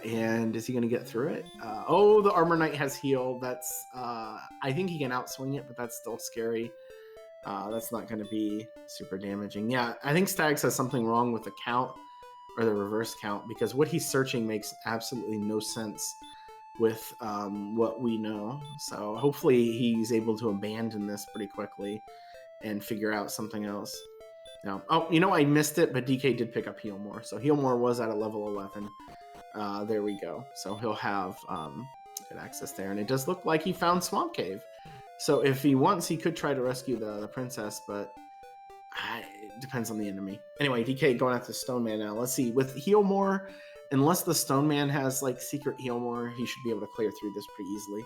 And is he going to get through it? Oh, the Armored Knight has heal. That's, I think he can outswing it, but that's still scary. That's not going to be super damaging. Yeah, I think Stags has something wrong with the count, or the reverse count, because what he's searching makes absolutely no sense with what we know. So hopefully he's able to abandon this pretty quickly and figure out something else. Now, oh, you know, I missed it, but DK did pick up Heal More. So Heal More was at a level 11. There we go. So he'll have good access there. And it does look like he found Swamp Cave. So if he wants, he could try to rescue the princess, but it depends on the enemy. Anyway, DK going after Stone Man now. Let's see. With Heal More, unless the Stone Man has secret Heal More, he should be able to clear through this pretty easily.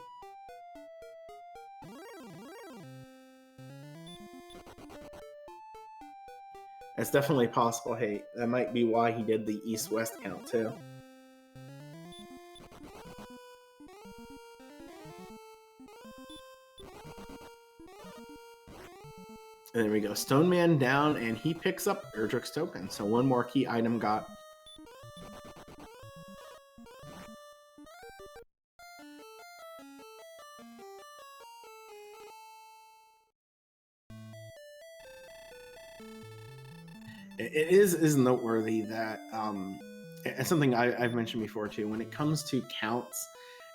It's definitely possible. Hey, that might be why he did the East-West count too. And there we go. Stone Man down, and he picks up Erdrick's token. So one more key item got. It is noteworthy that it's something I've mentioned before too. When it comes to counts,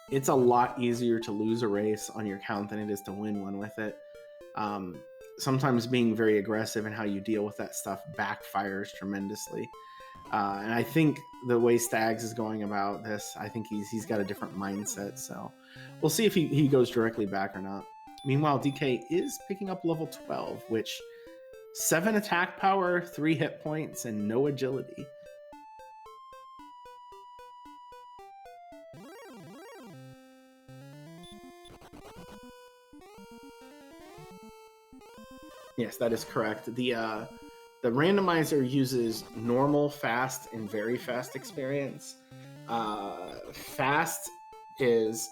it's a lot easier to lose a race on your count than it is to win one with it. Sometimes being very aggressive in how you deal with that stuff backfires tremendously. And I think the way Stags is going about this, I think he's got a different mindset. So we'll see if he goes directly back or not. Meanwhile, DK is picking up level 12, which 7 attack power, 3 hit points, and no agility. Yes, that is correct. The randomizer uses normal, fast, and very fast experience. Fast is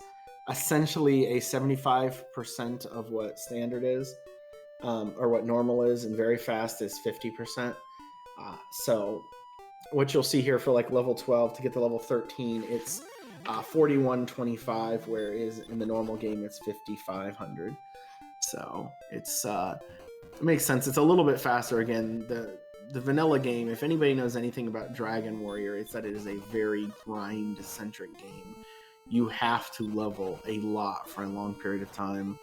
essentially a 75% of what standard is, or what normal is, and very fast is 50%. So what you'll see here for level 12 to get to level 13, it's 4125, whereas in the normal game it's 5500. So it's it makes sense. It's a little bit faster. Again, the vanilla game, if anybody knows anything about Dragon Warrior, it's that it is a very grind-centric game. You have to level a lot for a long period of time.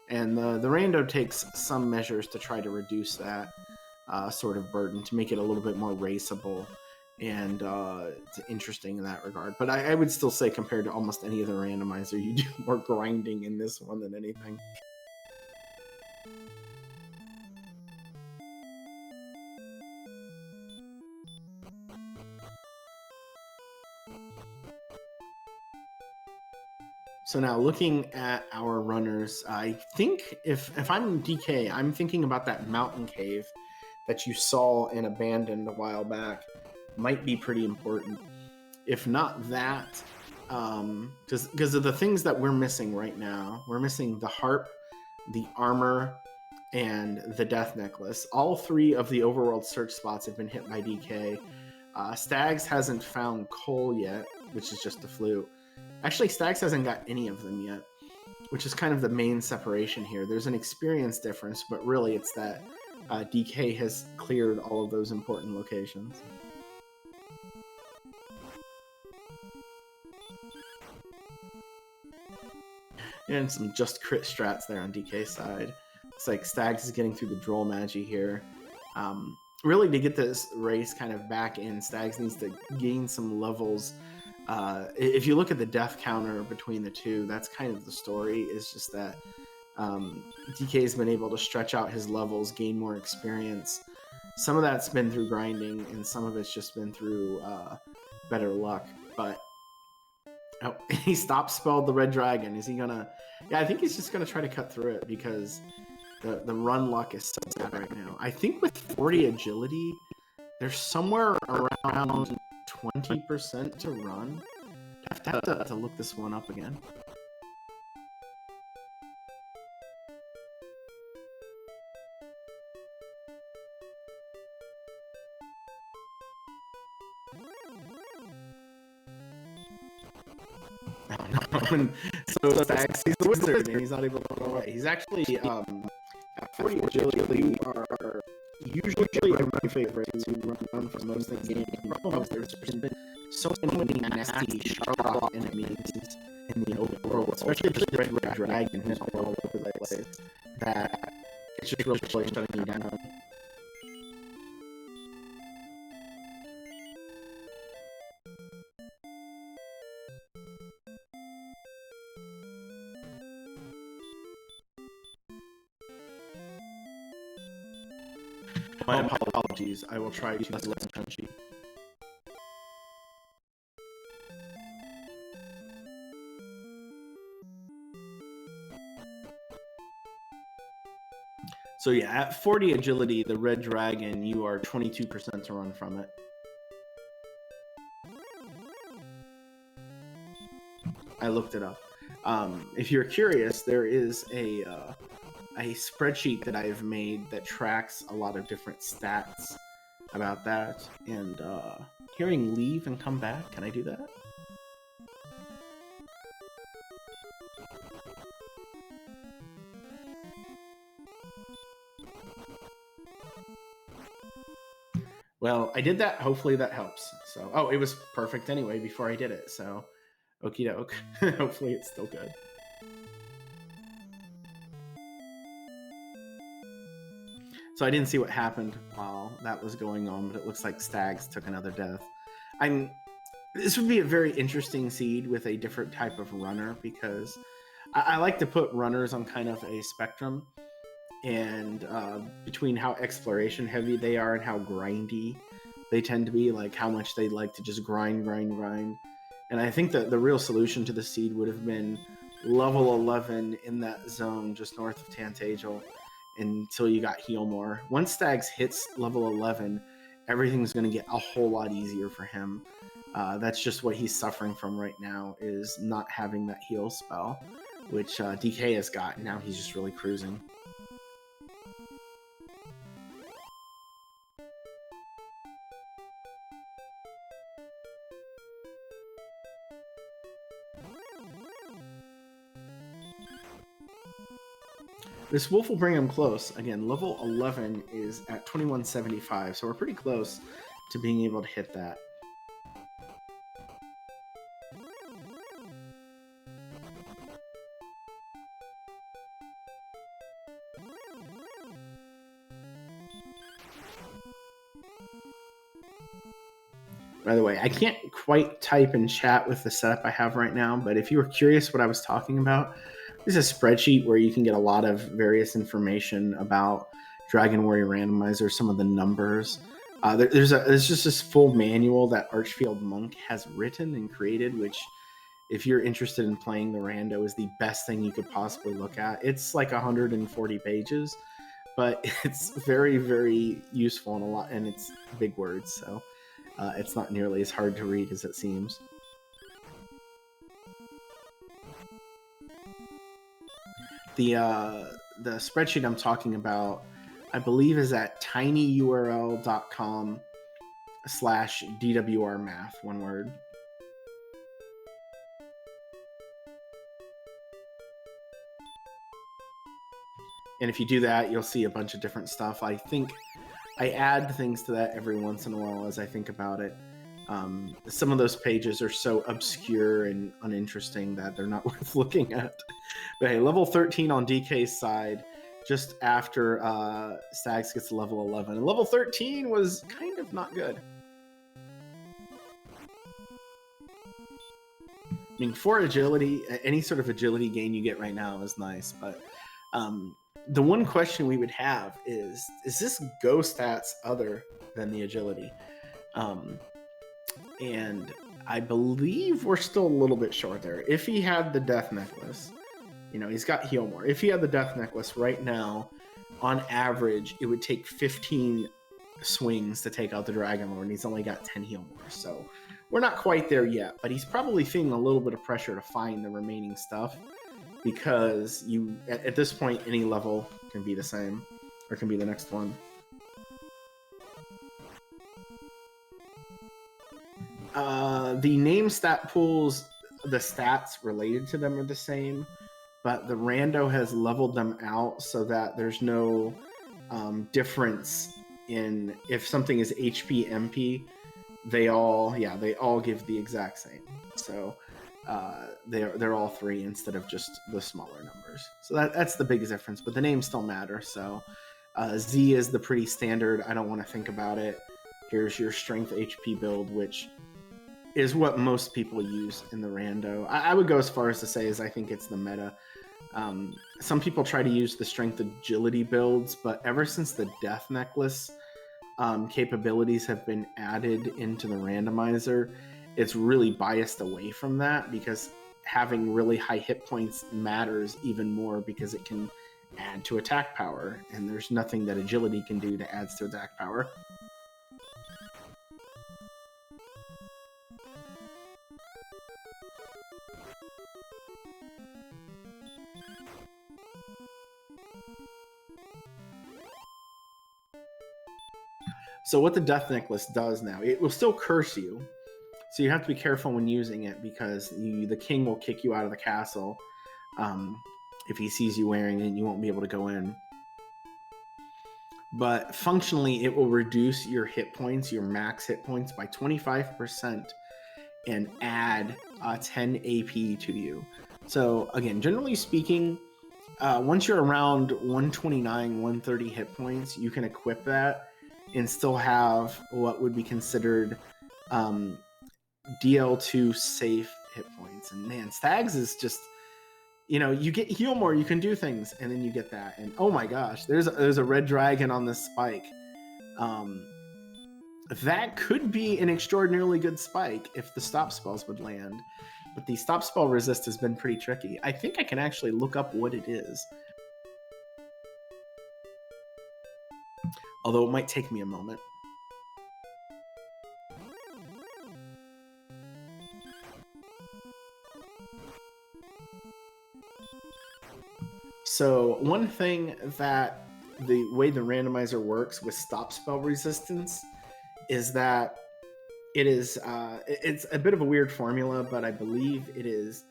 And the rando takes some measures to try to reduce that sort of burden, to make it a little bit more raceable and it's interesting in that regard. But I would still say, compared to almost any other randomizer, you do more grinding in this one than anything. So now looking at our runners, I think if I'm DK, I'm thinking about that mountain cave that you saw and abandoned a while back. Might be pretty important. If not that, because of the things that we're missing right now, we're missing the harp, the armor, and the death necklace. All 3 of the overworld search spots have been hit by DK. Stags hasn't found coal yet, which is just a flute. Actually, Stags hasn't got any of them yet, which is kind of the main separation here. There's an experience difference, but really it's that DK has cleared all of those important locations. And some just crit strats there on DK's side. It's like Stags is getting through the droll magi here. Really, to get this race kind of back in, Stags needs to gain some levels. If you look at the death counter between the two, that's kind of the story. It's just that DK's been able to stretch out his levels, gain more experience. Some of that's been through grinding, and some of it's just been through better luck. But oh, he stopped spelled the red dragon. Is he gonna? Yeah, I think he's just gonna try to cut through it because the run luck is so bad right now. I think with 40 agility, there's somewhere around 20% to run. I have to look this one up again. So Stags sees the wizard and he's not able to run away. He's actually at 40 agility, you are usually my favorite to run for most things in the game. The problem is there's been so many nasty Sharlock enemies in the overworld, especially the red dragon who's all over the place, that it's just really shutting you down. My apologies. I will try to less punchy. So yeah, at 40 agility, the red dragon, you are 22% to run from it. I looked it up. If you're curious, there is a spreadsheet that I've made that tracks a lot of different stats about that. And hearing leave and come back, can I do that? Well, I did that. Hopefully that helps. So, oh, it was perfect anyway before I did it. So, okie doke. Hopefully it's still good. So I didn't see what happened while that was going on, but it looks like Stags took another death. This would be a very interesting seed with a different type of runner, because I like to put runners on kind of a spectrum, and between how exploration heavy they are and how grindy they tend to be, like how much they like to just grind. And I think that the real solution to the seed would have been level 11 in that zone just north of Tantagel until you got heal more. Once Stags hits level 11, everything's going to get a whole lot easier for him. That's just what he's suffering from right now, is not having that heal spell, which DK has got. Now he's just really cruising. This wolf will bring him close. Again, level 11 is at 2175, so we're pretty close to being able to hit that. By the way, I can't quite type in chat with the setup I have right now, but if you were curious what I was talking about, this is a spreadsheet where you can get a lot of various information about Dragon Warrior Randomizer, some of the numbers. There's just this full manual that Archfield Monk has written and created, which if you're interested in playing the rando, is the best thing you could possibly look at. It's like 140 pages, but it's very, very useful and a lot, and it's big words, so it's not nearly as hard to read as it seems. The spreadsheet I'm talking about, I believe, is at tinyurl.com/DWRmath, one word. And if you do that, you'll see a bunch of different stuff. I think I add things to that every once in a while as I think about it. Some of those pages are so obscure and uninteresting that they're not worth looking at. But hey, level 13 on DK's side, just after Stags gets to level 11. And level 13 was kind of not good. I mean, for agility, any sort of agility gain you get right now is nice, but the one question we would have is this go stats other than the agility? And I believe we're still a little bit short there. If he had the death necklace, you know, he's got heal more. If he had the death necklace right now, on average, it would take 15 swings to take out the Dragon Lord, and he's only got 10 heal more. So we're not quite there yet, but he's probably feeling a little bit of pressure to find the remaining stuff, because you, at this point, any level can be the same, or can be the next one. The name stat pools, the stats related to them are the same, but the rando has leveled them out so that there's no difference in if something is HP, MP, they all give the exact same. So they're all 3 instead of just the smaller numbers. So that's the biggest difference, but the names still matter. So Z is the pretty standard, I don't want to think about it. Here's your strength HP build, which is what most people use in the rando. I would go as far as to say I think it's the meta. Some people try to use the strength agility builds, but ever since the death necklace capabilities have been added into the randomizer, it's really biased away from that, because having really high hit points matters even more because it can add to attack power, and there's nothing that agility can do to add to attack power. So what the death necklace does now, it will still curse you. So you have to be careful when using it, because the king will kick you out of the castle if he sees you wearing it, and you won't be able to go in. But functionally, it will reduce your hit points, your max hit points, by 25% and add 10 AP to you. So again, generally speaking, once you're around 129, 130 hit points, you can equip that and still have what would be considered DL2 safe hit points. And man, Stags is just, you know, you get heal more, you can do things, and then you get that. And oh my gosh, there's a red dragon on this spike. That could be an extraordinarily good spike if the stop spells would land. But the stop spell resist has been pretty tricky. I think I can actually look up what it is, although it might take me a moment. So one thing that the way the randomizer works with stop spell resistance is that it is it's a bit of a weird formula, but I believe it is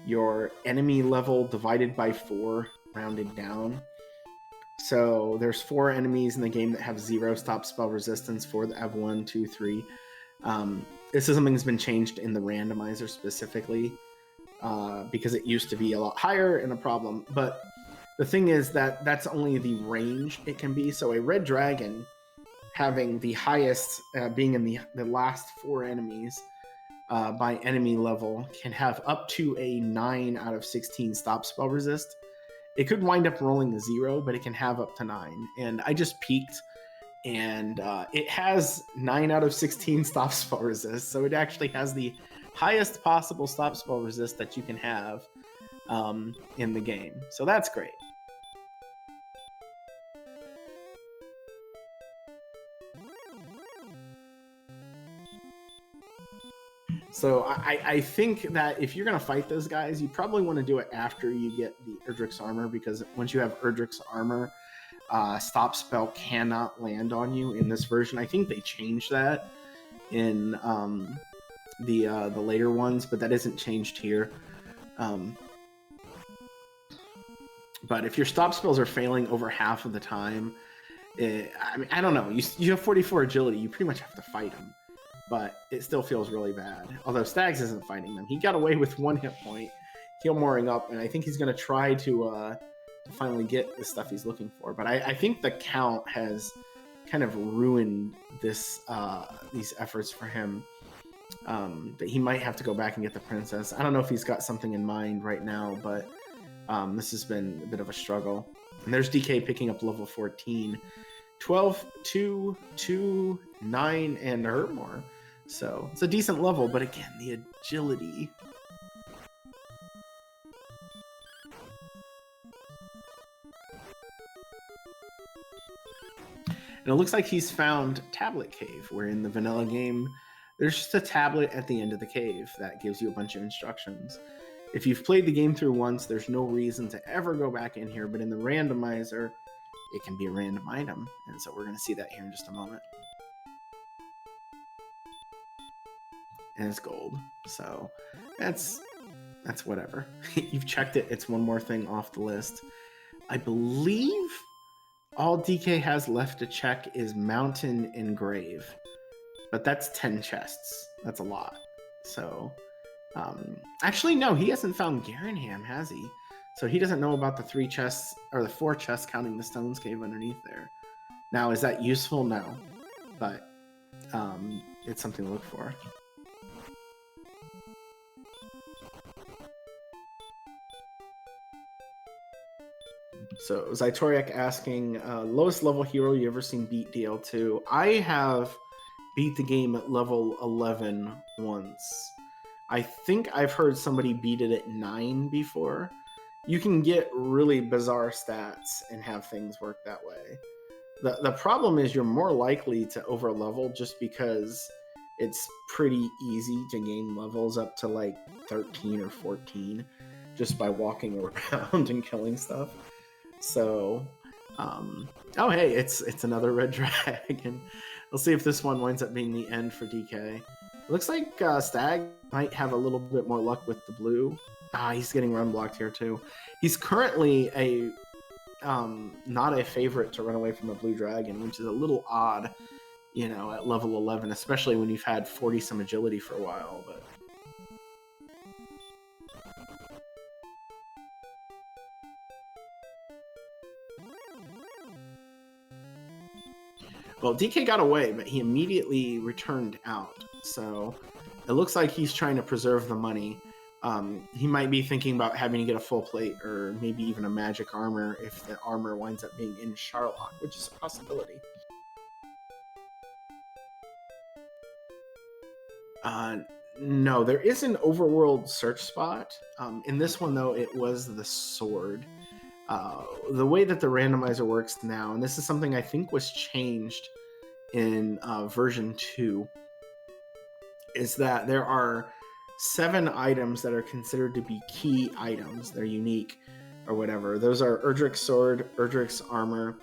your enemy level divided by 4 rounded down. So there's 4 enemies in the game that have 0 stop spell resistance, 4 that have 1, 2, 3. This is something that's been changed in the randomizer specifically, because it used to be a lot higher and a problem. But the thing is that that's only the range it can be. So a red dragon having the highest, being in the last 4 enemies by enemy level, can have up to a 9 out of 16 stop spell resist. It could wind up rolling a 0, but it can have up to 9. And I just peeked, and it has 9 out of 16 stop spell resist. So it actually has the highest possible stop spell resist that you can have in the game. So that's great. So I think that if you're going to fight those guys, you probably want to do it after you get the Erdrick's armor, because once you have Erdrick's armor, stop spell cannot land on you in this version. I think they changed that in the later ones, but that isn't changed here. But if your stop spells are failing over half of the time, I mean, I don't know. You have 44 agility. You pretty much have to fight them. But it still feels really bad. Although Stags isn't fighting them. He got away with 1 hit point, heal mooring up, and I think he's going to try to finally get the stuff he's looking for. But I think the count has kind of ruined this these efforts for him. That he might have to go back and get the princess. I don't know if he's got something in mind right now, but this has been a bit of a struggle. And there's DK picking up level 14. 12, 2, 2, 9, and hurt more. So it's a decent level, but again, the agility. And it looks like he's found Tablet Cave, where in the vanilla game, there's just a tablet at the end of the cave that gives you a bunch of instructions. If you've played the game through once, there's no reason to ever go back in here, but in the randomizer, it can be a random item. And so we're going to see that here in just a moment. And it's gold. So that's whatever. You've checked it. It's one more thing off the list. I believe all DK has left to check is Mountain and Grave. But that's 10 chests. That's a lot. So, actually, no, he hasn't found Garanham, has he? So he doesn't know about the 3 chests, or the 4 chests counting the Stones Cave underneath there. Now, is that useful? No. But it's something to look for. So, Zytoriak asking, lowest level hero you ever seen beat DL2? I have beat the game at level 11 once. I think I've heard somebody beat it at 9 before. You can get really bizarre stats and have things work that way. The problem is you're more likely to overlevel just because it's pretty easy to gain levels up to like 13 or 14 just by walking around and killing stuff. So, oh hey, it's another red dragon. We'll see if this one winds up being the end for DK. It looks like Stag might have a little bit more luck with the blue. He's getting run blocked here too. He's currently a not a favorite to run away from a blue dragon, which is a little odd, you know, at level 11, especially when you've had 40 some agility for a while. But well, DK got away, but he immediately returned out. So it looks like he's trying to preserve the money. He might be thinking about having to get a full plate or maybe even a magic armor if the armor winds up being in Charlock, which is a possibility. No, there is an overworld search spot. In this one, though, it was the sword. The way that the randomizer works now, and this is something I think was changed in version 2, is that there are 7 items that are considered to be key items. They're unique or whatever. Those are Erdrick's sword, Erdrick's armor,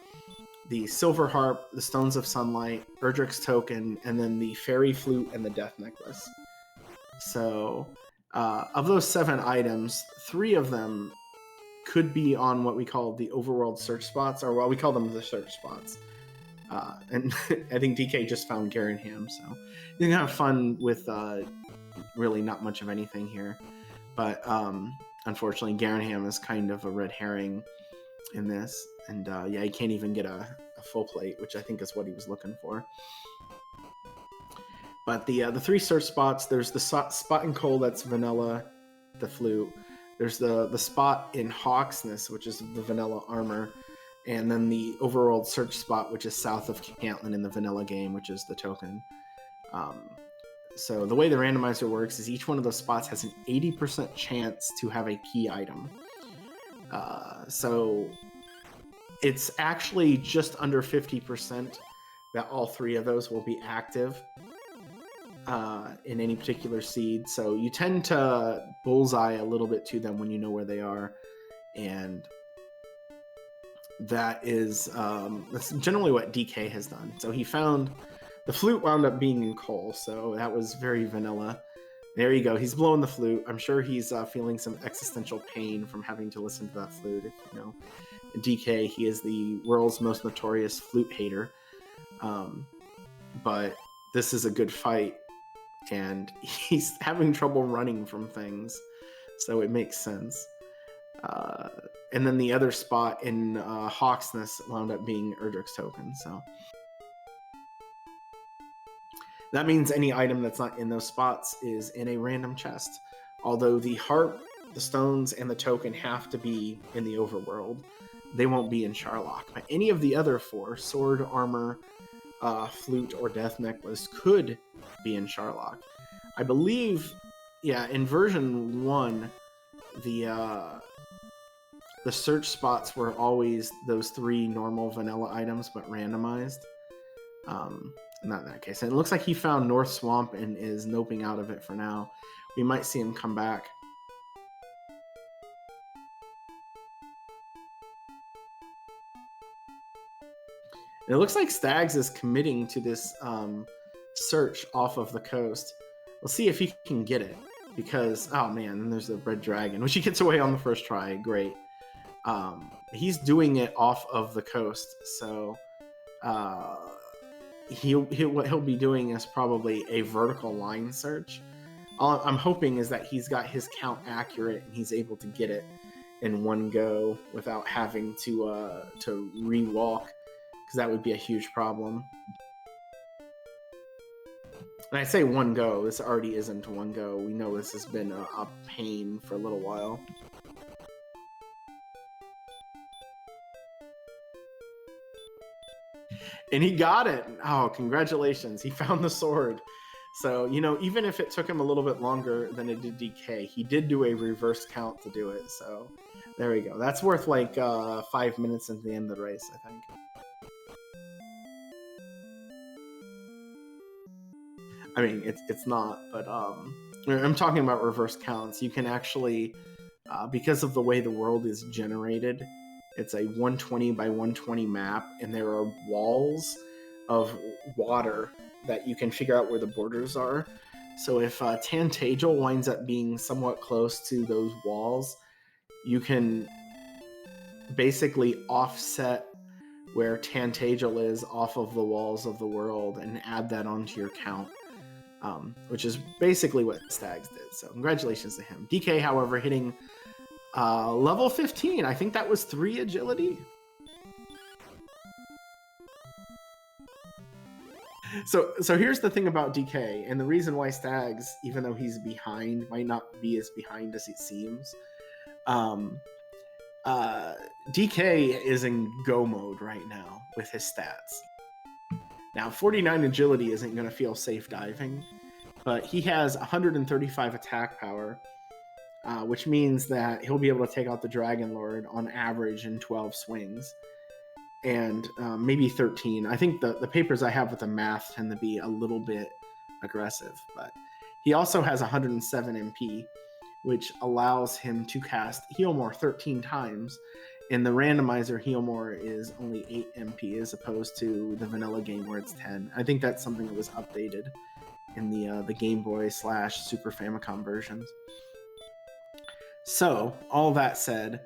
the silver harp, the stones of sunlight, Erdrick's token, and then the fairy flute and the death necklace. So of those 7 items, 3 of them could be on what we call the overworld search spots, or what we call them the search spots. And I think DK just found Garanham, so you can have fun with really not much of anything here. But unfortunately, Garanham is kind of a red herring in this. And yeah, he can't even get a full plate, which I think is what he was looking for. But the 3 search spots, there's the spot in Coal that's vanilla, the flute. There's the spot in Hawksness, which is the vanilla armor. And then the overworld search spot, which is south of Cantlin in the vanilla game, which is the token. So the way the randomizer works is each one of those spots has an 80% chance to have a key item. So it's actually just under 50% that all 3 of those will be active in any particular seed. So you tend to bullseye a little bit to them when you know where they are. And that is that's generally what DK has done. So he found the flute wound up being in coal, so that was very vanilla. There you go. He's blowing the flute. I'm sure he's feeling some existential pain from having to listen to that flute. If you know DK, he is the world's most notorious flute hater. But this is a good fight, and he's having trouble running from things, so it makes sense. And then the other spot in Hawksness wound up being Erdrick's token, so that means any item that's not in those spots is in a random chest. Although the heart, the stones, and the token have to be in the overworld, they won't be in Sharlock. But any of the other 4, sword, armor, flute, or death necklace, could be in Sharlock. I believe, yeah, in version 1, the search spots were always those 3 normal vanilla items, but randomized. Not in that case. And it looks like he found North Swamp and is noping out of it for now. We might see him come back. And it looks like Stags is committing to this search off of the coast. We'll see if he can get it. Because, oh man, there's the red dragon, which he gets away on the first try. Great. He's doing it off of the coast, so what he'll be doing is probably a vertical line search. All I'm hoping is that he's got his count accurate and he's able to get it in one go without having to re-walk, because that would be a huge problem. And I say one go, this already isn't one go. We know this has been a pain for a little while. And he got it. Oh, congratulations. He found the sword. So, you know, even if it took him a little bit longer than it did DK, he did do a reverse count to do it. So there we go. That's worth like 5 minutes at the end of the race, I think. I mean, it's not, but I'm talking about reverse counts. You can actually, because of the way the world is generated, it's a 120 by 120 map, and there are walls of water that you can figure out where the borders are. So if Tantagel winds up being somewhat close to those walls, you can basically offset where Tantagel is off of the walls of the world and add that onto your count, which is basically what Stags did. So congratulations to him. DK, however, hitting level 15. I think that was 3 agility. So here's the thing about DK, and the reason why Stags, even though he's behind, might not be as behind as it seems. DK is in go mode right now with his stats. Now, 49 agility isn't going to feel safe diving, but he has 135 attack power, which means that he'll be able to take out the Dragon Lord on average in 12 swings. And maybe 13. I think the papers I have with the math tend to be a little bit aggressive, but he also has 107 MP, which allows him to cast Heal More 13 times. In the randomizer, Heal More is only 8 MP as opposed to the vanilla game where it's 10. I think that's something that was updated in the Game Boy / Super Famicom versions. So, all that said,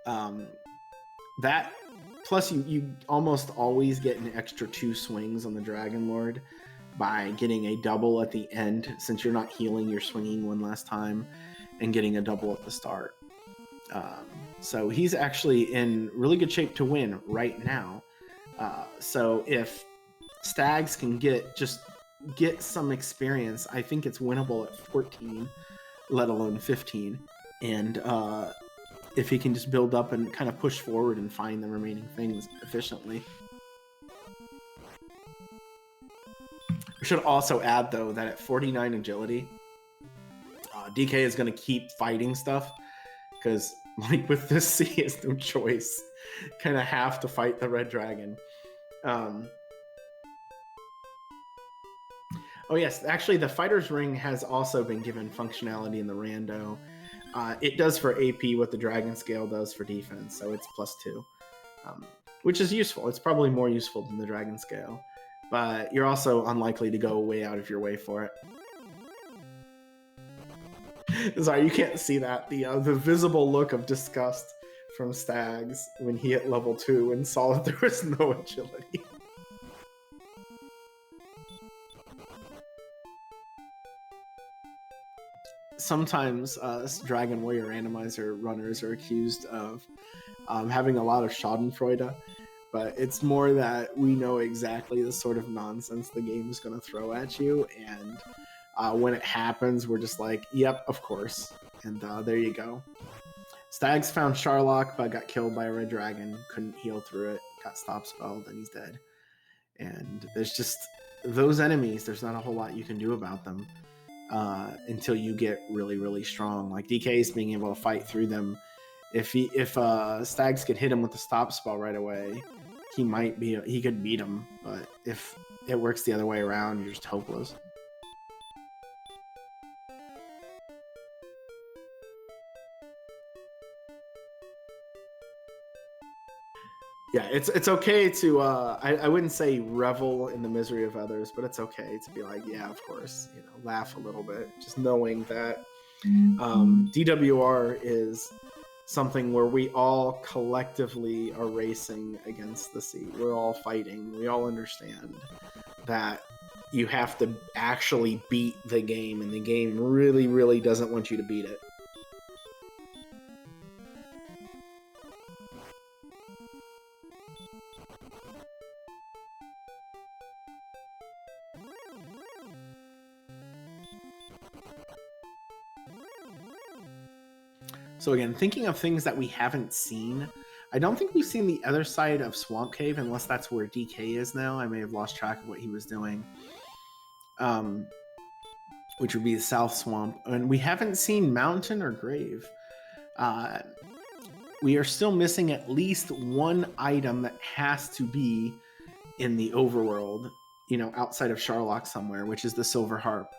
that plus you almost always get an extra 2 swings on the Dragon Lord by getting a double at the end. Since you're not healing, you're swinging one last time and getting a double at the start. So he's actually in really good shape to win right now. So if Stags can get some experience, I think it's winnable at 14, let alone 15. And if he can just build up and kind of push forward and find the remaining things efficiently. We should also add, though, that at 49 agility, DK is going to keep fighting stuff because, like, with this, he has no choice. Kind of have to fight the red dragon. Oh, yes. Actually, the fighter's ring has also been given functionality in the rando. It does for AP what the dragon scale does for defense, so it's +2, which is useful. It's probably more useful than the dragon scale, but you're also unlikely to go way out of your way for it. Sorry, you can't see that. The visible look of disgust from Stags when he hit level 2 and saw that there was no agility. Sometimes Dragon Warrior Randomizer runners are accused of having a lot of schadenfreude, but it's more that we know exactly the sort of nonsense the game is going to throw at you, and when it happens, we're just like, yep, of course. And there you go. Stags found Charlock, but got killed by a red dragon. Couldn't heal through it. Got stop spelled, and he's dead. And there's just those enemies. There's not a whole lot you can do about them until you get really, really strong. Like DK's being able to fight through them. If Stags could hit him with the stop spell right away, he could beat him. But if it works the other way around, you're just hopeless. Yeah, it's okay to, I wouldn't say revel in the misery of others, but it's okay to be like, yeah, of course, laugh a little bit. Just knowing that DWR is something where we all collectively are racing against the sea. We're all fighting. We all understand that you have to actually beat the game, and the game really, really doesn't want you to beat it. So again, thinking of things that we haven't seen, I don't think we've seen the other side of Swamp Cave, unless that's where DK is now. I may have lost track of what he was doing, which would be the South Swamp. And we haven't seen Mountain or Grave. We are still missing at least one item that has to be in the Overworld, outside of Charlock somewhere, which is the Silver Harp.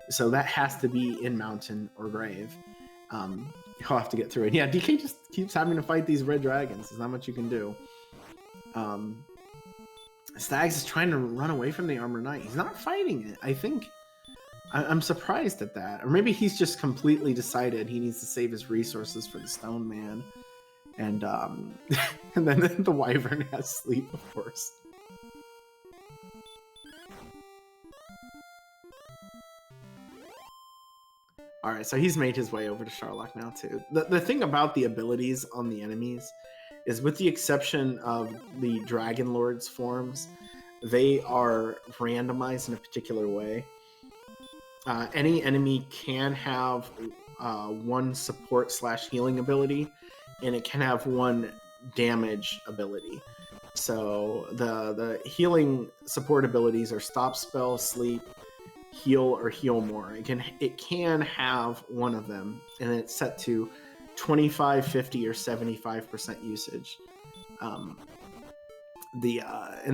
So that has to be in Mountain or Grave. You'll have to get through it. Yeah, DK just keeps having to fight these red dragons. There's not much you can do. Stags is trying to run away from the Armor Knight. He's not fighting it, I think. I'm surprised at that. Or maybe he's just completely decided he needs to save his resources for the Stone Man. And, and then the Wyvern has sleep, of course. Alright, so he's made his way over to Charlock now, too. The thing about the abilities on the enemies is, with the exception of the Dragon Lord's forms, they are randomized in a particular way. Any enemy can have one support/healing ability, and it can have one damage ability. So the healing support abilities are Stop Spell, Sleep, Heal, or Heal More. It can have one of them, and it's set to 25, 50, or 75% usage. And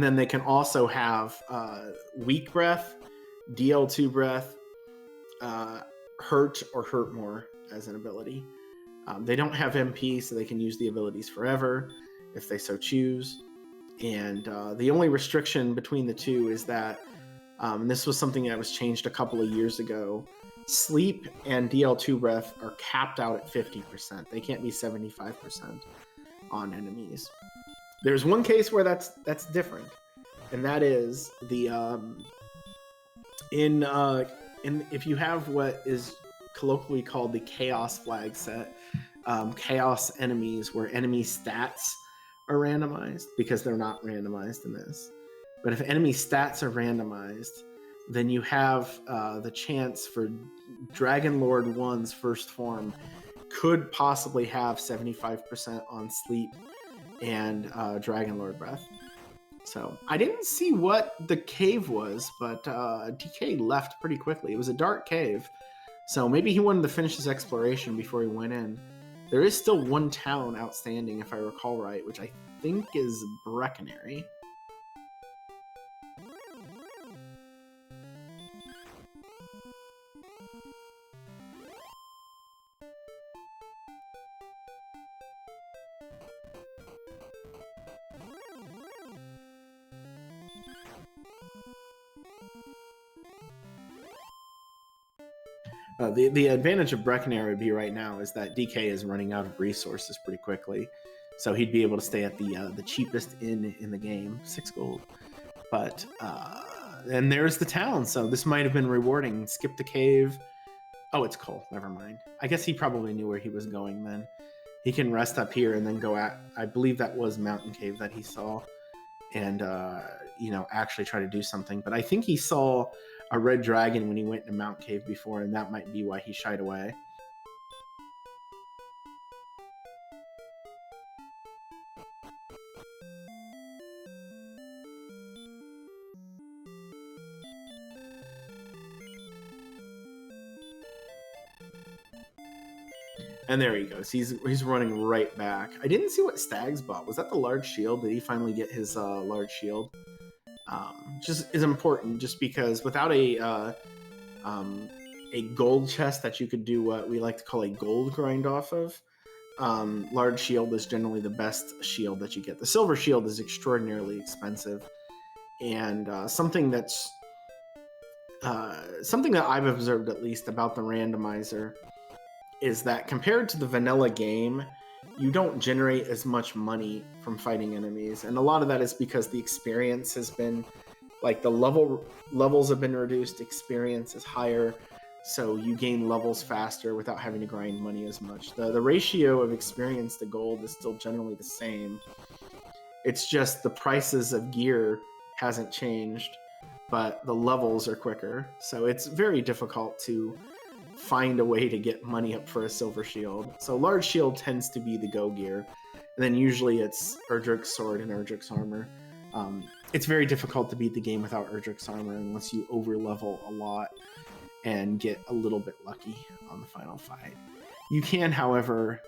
then they can also have Weak Breath, DL2 Breath, Hurt, or Hurt More as an ability. They don't have MP, so they can use the abilities forever if they so choose. And the only restriction between the two is that and this was something that was changed a couple of years ago. Sleep and DL2 Breath are capped out at 50%. They can't be 75% on enemies. There's one case where that's different, and that is the if you have what is colloquially called the Chaos Flag set, Chaos enemies where enemy stats are randomized, because they're not randomized in this. But if enemy stats are randomized, then you have the chance for Dragon Lord 1's first form could possibly have 75% on Sleep and Dragon Lord Breath. So I didn't see what the cave was, but DK left pretty quickly. It was a dark cave, so maybe he wanted to finish his exploration before he went in. There is still one town outstanding, if I recall right, which I think is Breckenary. The advantage of Breckenary would be right now is that DK is running out of resources pretty quickly, so he'd be able to stay at the cheapest inn in the game, 6 gold. But and there's the town, so this might have been rewarding. Skip the cave. Oh, it's Cole. Never mind. I guess he probably knew where he was going then. He can rest up here and then go at. I believe that was Mountain Cave that he saw, and you know, actually try to do something. But I think he saw a red dragon when he went to Mount Cave before, and that might be why he shied away. And there he goes. He's running right back. I didn't see what Stags bought. Was that the large shield? Did he finally get his large shield? Just is important, just because without a gold chest that you could do what we like to call a gold grind off of, large shield is generally the best shield that you get. The silver shield is extraordinarily expensive, and something that I've observed, at least, about the randomizer is that compared to the vanilla game, you don't generate as much money from fighting enemies, and a lot of that is because the experience has been, like, the levels have been reduced, experience is higher, so you gain levels faster without having to grind money as much. The ratio of experience to gold is still generally the same. It's just the prices of gear hasn't changed, but the levels are quicker, so it's very difficult to find a way to get money up for a silver shield. So large shield tends to be the go gear, and then usually it's Erdrick's sword and Erdrick's armor. It's very difficult to beat the game without Erdrick's armor unless you over level a lot and get a little bit lucky on the final fight. You can, however,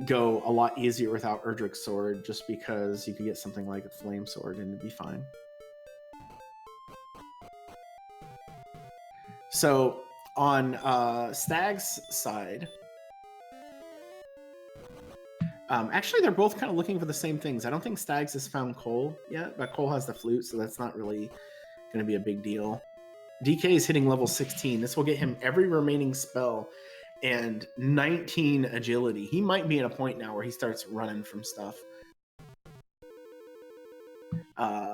go a lot easier without Erdrick's sword, just because you could get something like a flame sword and it'd be fine. So on Stag's side, actually they're both kind of looking for the same things. I don't think Stags has found Cole yet, but Cole has the flute, so that's not really going to be a big deal. DK is hitting level 16. This will get him every remaining spell and 19 agility. He might be at a point now where he starts running from stuff.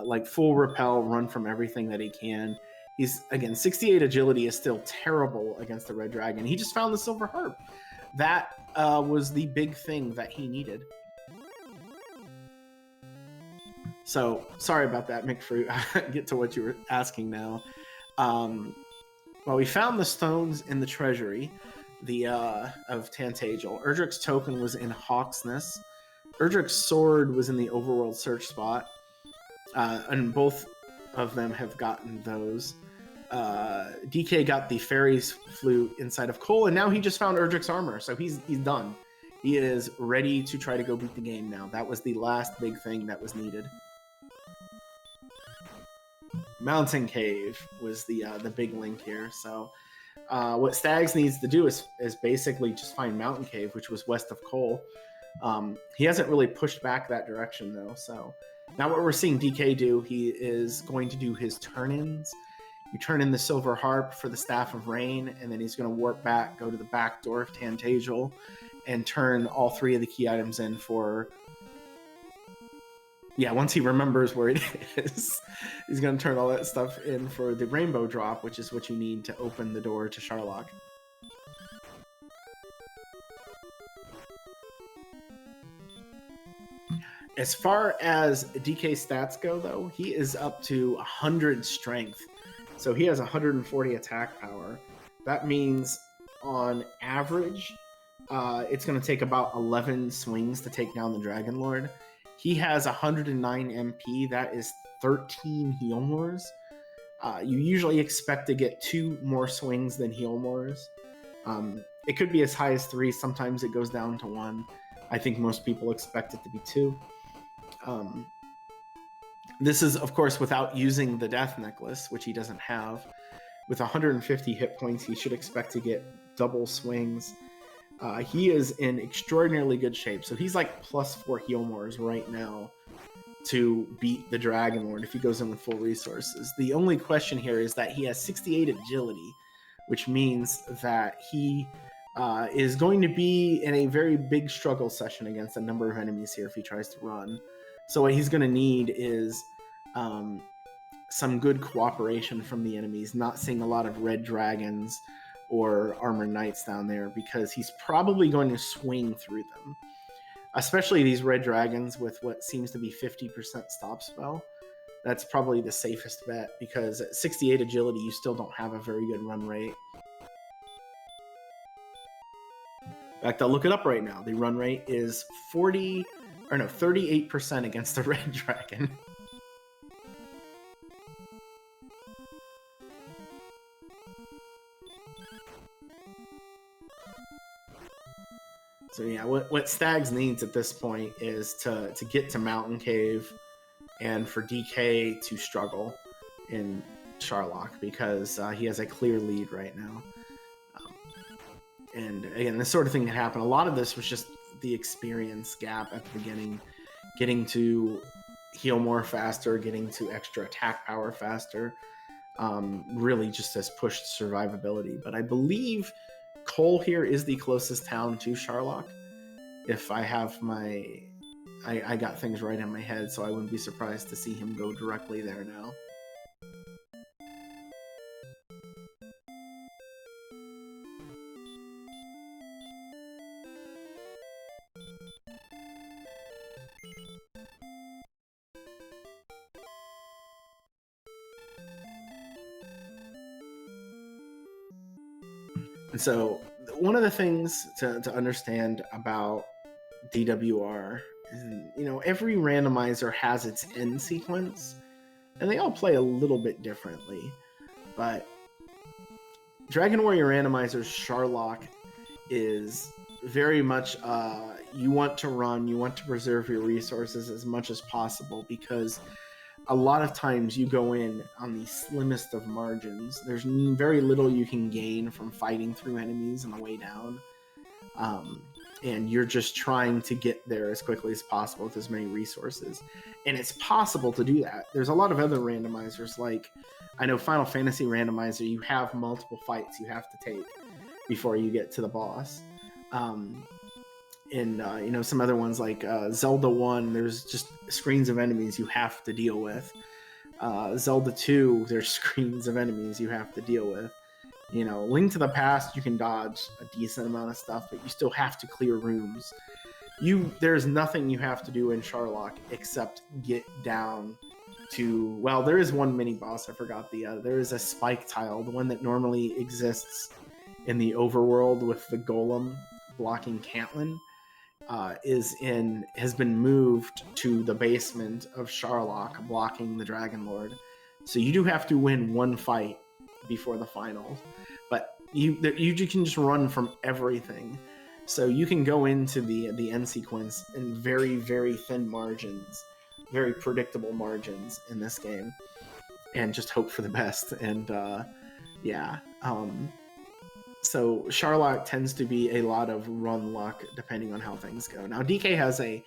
Like full repel, run from everything that he can. He's, again, 68 agility is still terrible against the red dragon. He just found the silver harp. That was the big thing that he needed. So, sorry about that, McFruit. Get to what you were asking now. Well, we found the stones in the treasury of Tantagel. Erdrick's token was in Hawksness. Erdrick's sword was in the Overworld search spot. And both of them have gotten those. DK got the fairy's flute inside of Cole, and now he just found Erdrick's armor, so he's done. He is ready to try to go beat the game now. That was the last big thing that was needed. Mountain Cave was the big link here. So what Stags needs to do is basically just find Mountain Cave, which was west of Cole. He hasn't really pushed back that direction, though. So now what we're seeing DK do, he is going to do his turn-ins. You turn in the Silver Harp for the Staff of Rain, and then he's going to warp back, go to the back door of Tantagel, and turn all 3 of the key items in for... Yeah, once he remembers where it is, he's going to turn all that stuff in for the Rainbow Drop, which is what you need to open the door to Sharlock. As far as DK stats go, though, he is up to 100 strength. So he has 140 attack power. That means, on average, it's going to take about 11 swings to take down the Dragon Lord. He has 109 MP. That is 13 heal mores. You usually expect to get 2 more swings than heal mores. It could be as high as 3. Sometimes it goes down to 1. I think most people expect it to be 2. This is, of course, without using the death necklace, which he doesn't have. With 150 hit points, he should expect to get double swings. He is in extraordinarily good shape. So he's like +4 heal mores right now to beat the Dragon Lord if he goes in with full resources. The only question here is that he has 68 agility, which means that he is going to be in a very big struggle session against a number of enemies here if he tries to run. So what he's going to need is some good cooperation from the enemies, not seeing a lot of red dragons or armored knights down there, because he's probably going to swing through them. Especially these red dragons with what seems to be 50% stop spell. That's probably the safest bet, because at 68 agility, you still don't have a very good run rate. In fact, I'll look it up right now. The run rate is 38% against the red dragon. So yeah, what Stags needs at this point is to get to Mountain Cave and for DK to struggle in Sharlock, because he has a clear lead right now. And again, this sort of thing can happen. A lot of this was just the experience gap at the beginning, getting to heal more faster, getting to extra attack power faster, really just has pushed survivability. But I believe Cole here is the closest town to Sharlock. If I have my... I got things right in my head, so I wouldn't be surprised to see him go directly there now. And so one of the things to understand about DWR is, you know, every randomizer has its end sequence, and they all play a little bit differently. But Dragon Warrior Randomizer's Sharlock is very much you want to run, you want to preserve your resources as much as possible, because a lot of times you go in on the slimmest of margins. There's very little you can gain from fighting through enemies on the way down. And you're just trying to get there as quickly as possible with as many resources. And it's possible to do that. There's a lot of other randomizers, like I know Final Fantasy Randomizer, you have multiple fights you have to take before you get to the boss. You know, some other ones like Zelda 1, there's just screens of enemies you have to deal with. Zelda 2, there's screens of enemies you have to deal with. You know, Link to the Past, you can dodge a decent amount of stuff, but you still have to clear rooms. There's nothing you have to do in Sharlock except get down to... Well, there is one mini boss, I forgot there is a spike tile, the one that normally exists in the Overworld with the golem blocking Caitlyn. Has been moved to the basement of Sharlock, blocking the Dragon Lord. So you do have to win one fight before the finals, but you can just run from everything. So you can go into the end sequence in very, very thin margins, very predictable margins in this game, and just hope for the best. And so Sharlock tends to be a lot of run luck depending on how things go. Now DK has a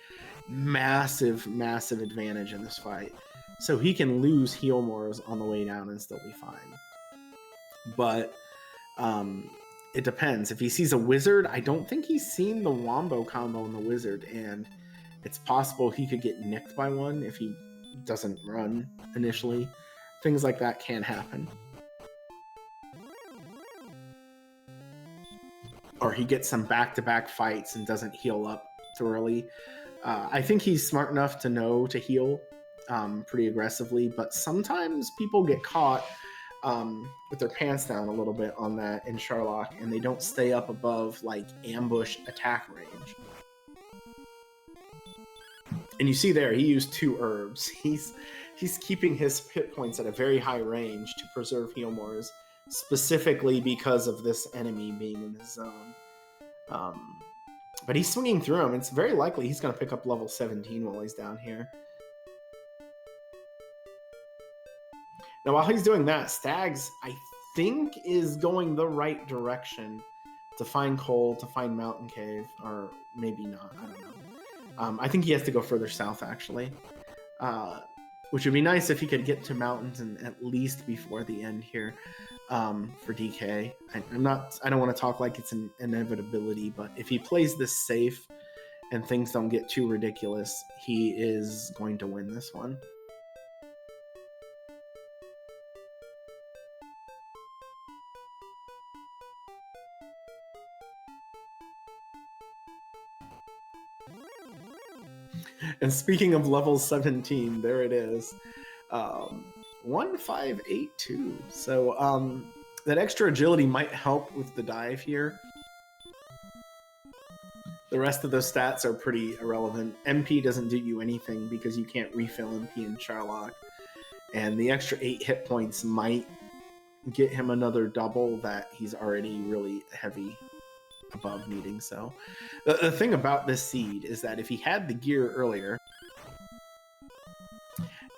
massive, massive advantage in this fight. So he can lose heal mores on the way down and still be fine. But it depends. If he sees a wizard, I don't think he's seen the Wombo combo in the wizard, and it's possible he could get nicked by one if he doesn't run initially. Things like that can happen. Or he gets some back-to-back fights and doesn't heal up thoroughly. I think he's smart enough to know to heal pretty aggressively, but sometimes people get caught with their pants down a little bit on that in Sharlock, and they don't stay up above like ambush attack range. And you see there, he used 2 herbs. He's keeping his hit points at a very high range to preserve heal mores, specifically because of this enemy being in his zone. But he's swinging through him. It's very likely he's going to pick up level 17 while he's down here. Now, while he's doing that, Stags, I think, is going the right direction to find coal, to find Mountain Cave, or maybe not. I don't know. I think he has to go further south, actually, which would be nice if he could get to mountains and at least before the end here for DK. I don't want to talk like it's an inevitability, but if he plays this safe and things don't get too ridiculous, he is going to win this one. And speaking of level 17, there it is. 1582. So that extra agility might help with the dive here. The rest of those stats are pretty irrelevant. MP doesn't do you anything because you can't refill MP in Sherlock. And the extra 8 hit points might get him another double that he's already really heavy above needing. So the thing about this seed is that if he had the gear earlier,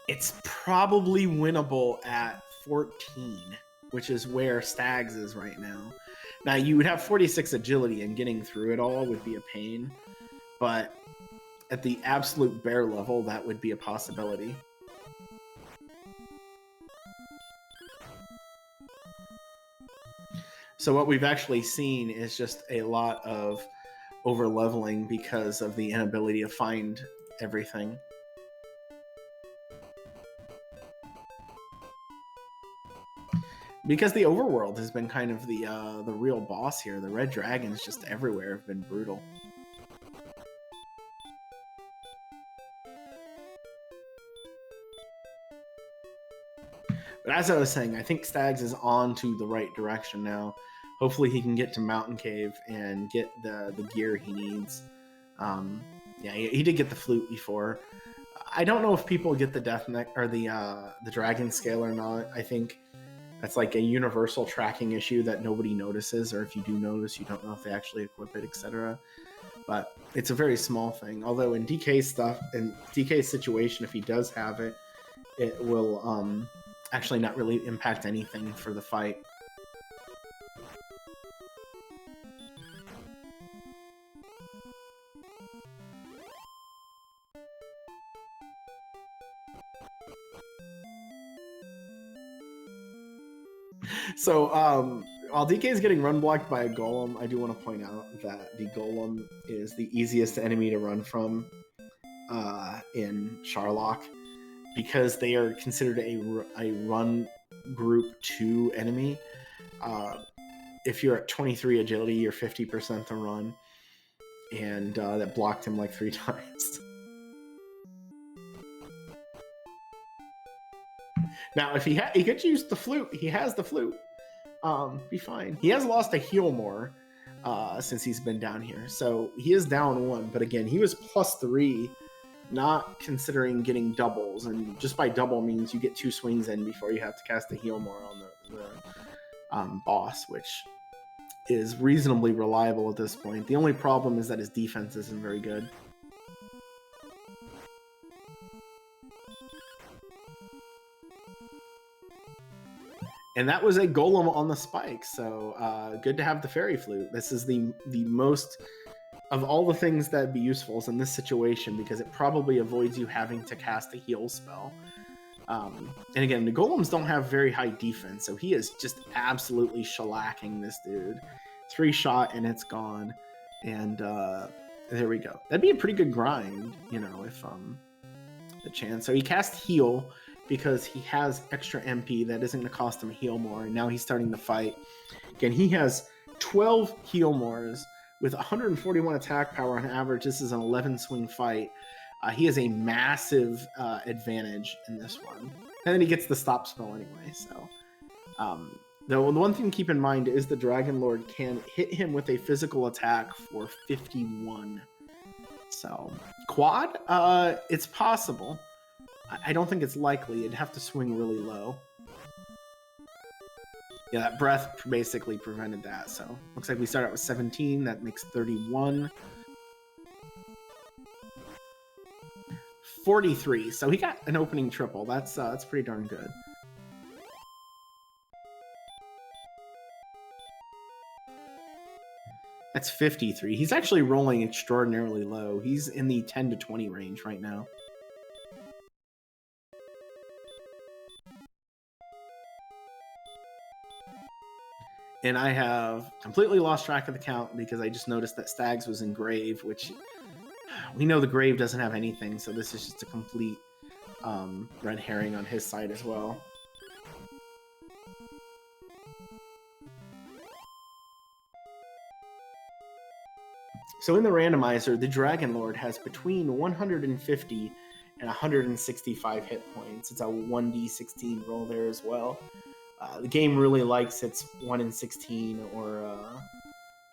it's probably winnable at 14, which is where Stags is right now. Now, you would have 46 agility, and getting through it all would be a pain, but at the absolute bare level, that would be a possibility. So what we've actually seen is just a lot of over-leveling because of the inability to find everything. Because the Overworld has been kind of the real boss here. The red dragons just everywhere have been brutal. But as I was saying, I think Stags is on to the right direction now. Hopefully he can get to Mountain Cave and get the gear he needs. Yeah, he did get the flute before. I don't know if people get the death neck or the dragon scale or not. I think that's like a universal tracking issue that nobody notices, or if you do notice, you don't know if they actually equip it, etc. But it's a very small thing. Although in DK's stuff, in DK's situation, if he does have it, it will actually not really impact anything for the fight. So, while DK is getting run blocked by a golem, I do want to point out that the golem is the easiest enemy to run from in Sherlock, because they are considered a run group 2 enemy. If you're at 23 agility, you're 50% the run, and that blocked him like 3 times. Now, if he could use the flute, he has the flute. Be fine. He has lost a heal more since he's been down here, so he is down 1. But again, he was +3, not considering getting doubles, and just by double means you get 2 swings in before you have to cast a heal more on the boss, which is reasonably reliable at this point. The only problem is that his defense isn't very good. And that was a golem on the spike, so good to have the fairy flute. This is the most, of all the things that'd be useful in this situation, because it probably avoids you having to cast a heal spell. And again, the golems don't have very high defense, so he is just absolutely shellacking this dude. 3 shot and it's gone. And there we go. That'd be a pretty good grind, you know, if the chance. So he cast heal because he has extra MP that isn't going to cost him a heal more, and now he's starting the fight. Again, he has 12 heal mores with 141 attack power on average. This is an 11 swing fight. He has a massive advantage in this one. And then he gets the stop spell anyway, so. The one thing to keep in mind is the Dragon Lord can hit him with a physical attack for 51. So quad, it's possible. I don't think it's likely. It'd have to swing really low. Yeah, that breath basically prevented that. So looks like we start out with 17. That makes 31. 43. So he got an opening triple. That's pretty darn good. That's 53. He's actually rolling extraordinarily low. He's in the 10 to 20 range right now. And I have completely lost track of the count because I just noticed that Stags was in grave, which we know the grave doesn't have anything, so this is just a complete red herring on his side as well. So in the randomizer, the Dragon Lord has between 150 and 165 hit points. It's a 1d16 roll there as well. The game really likes its 1 in 16 or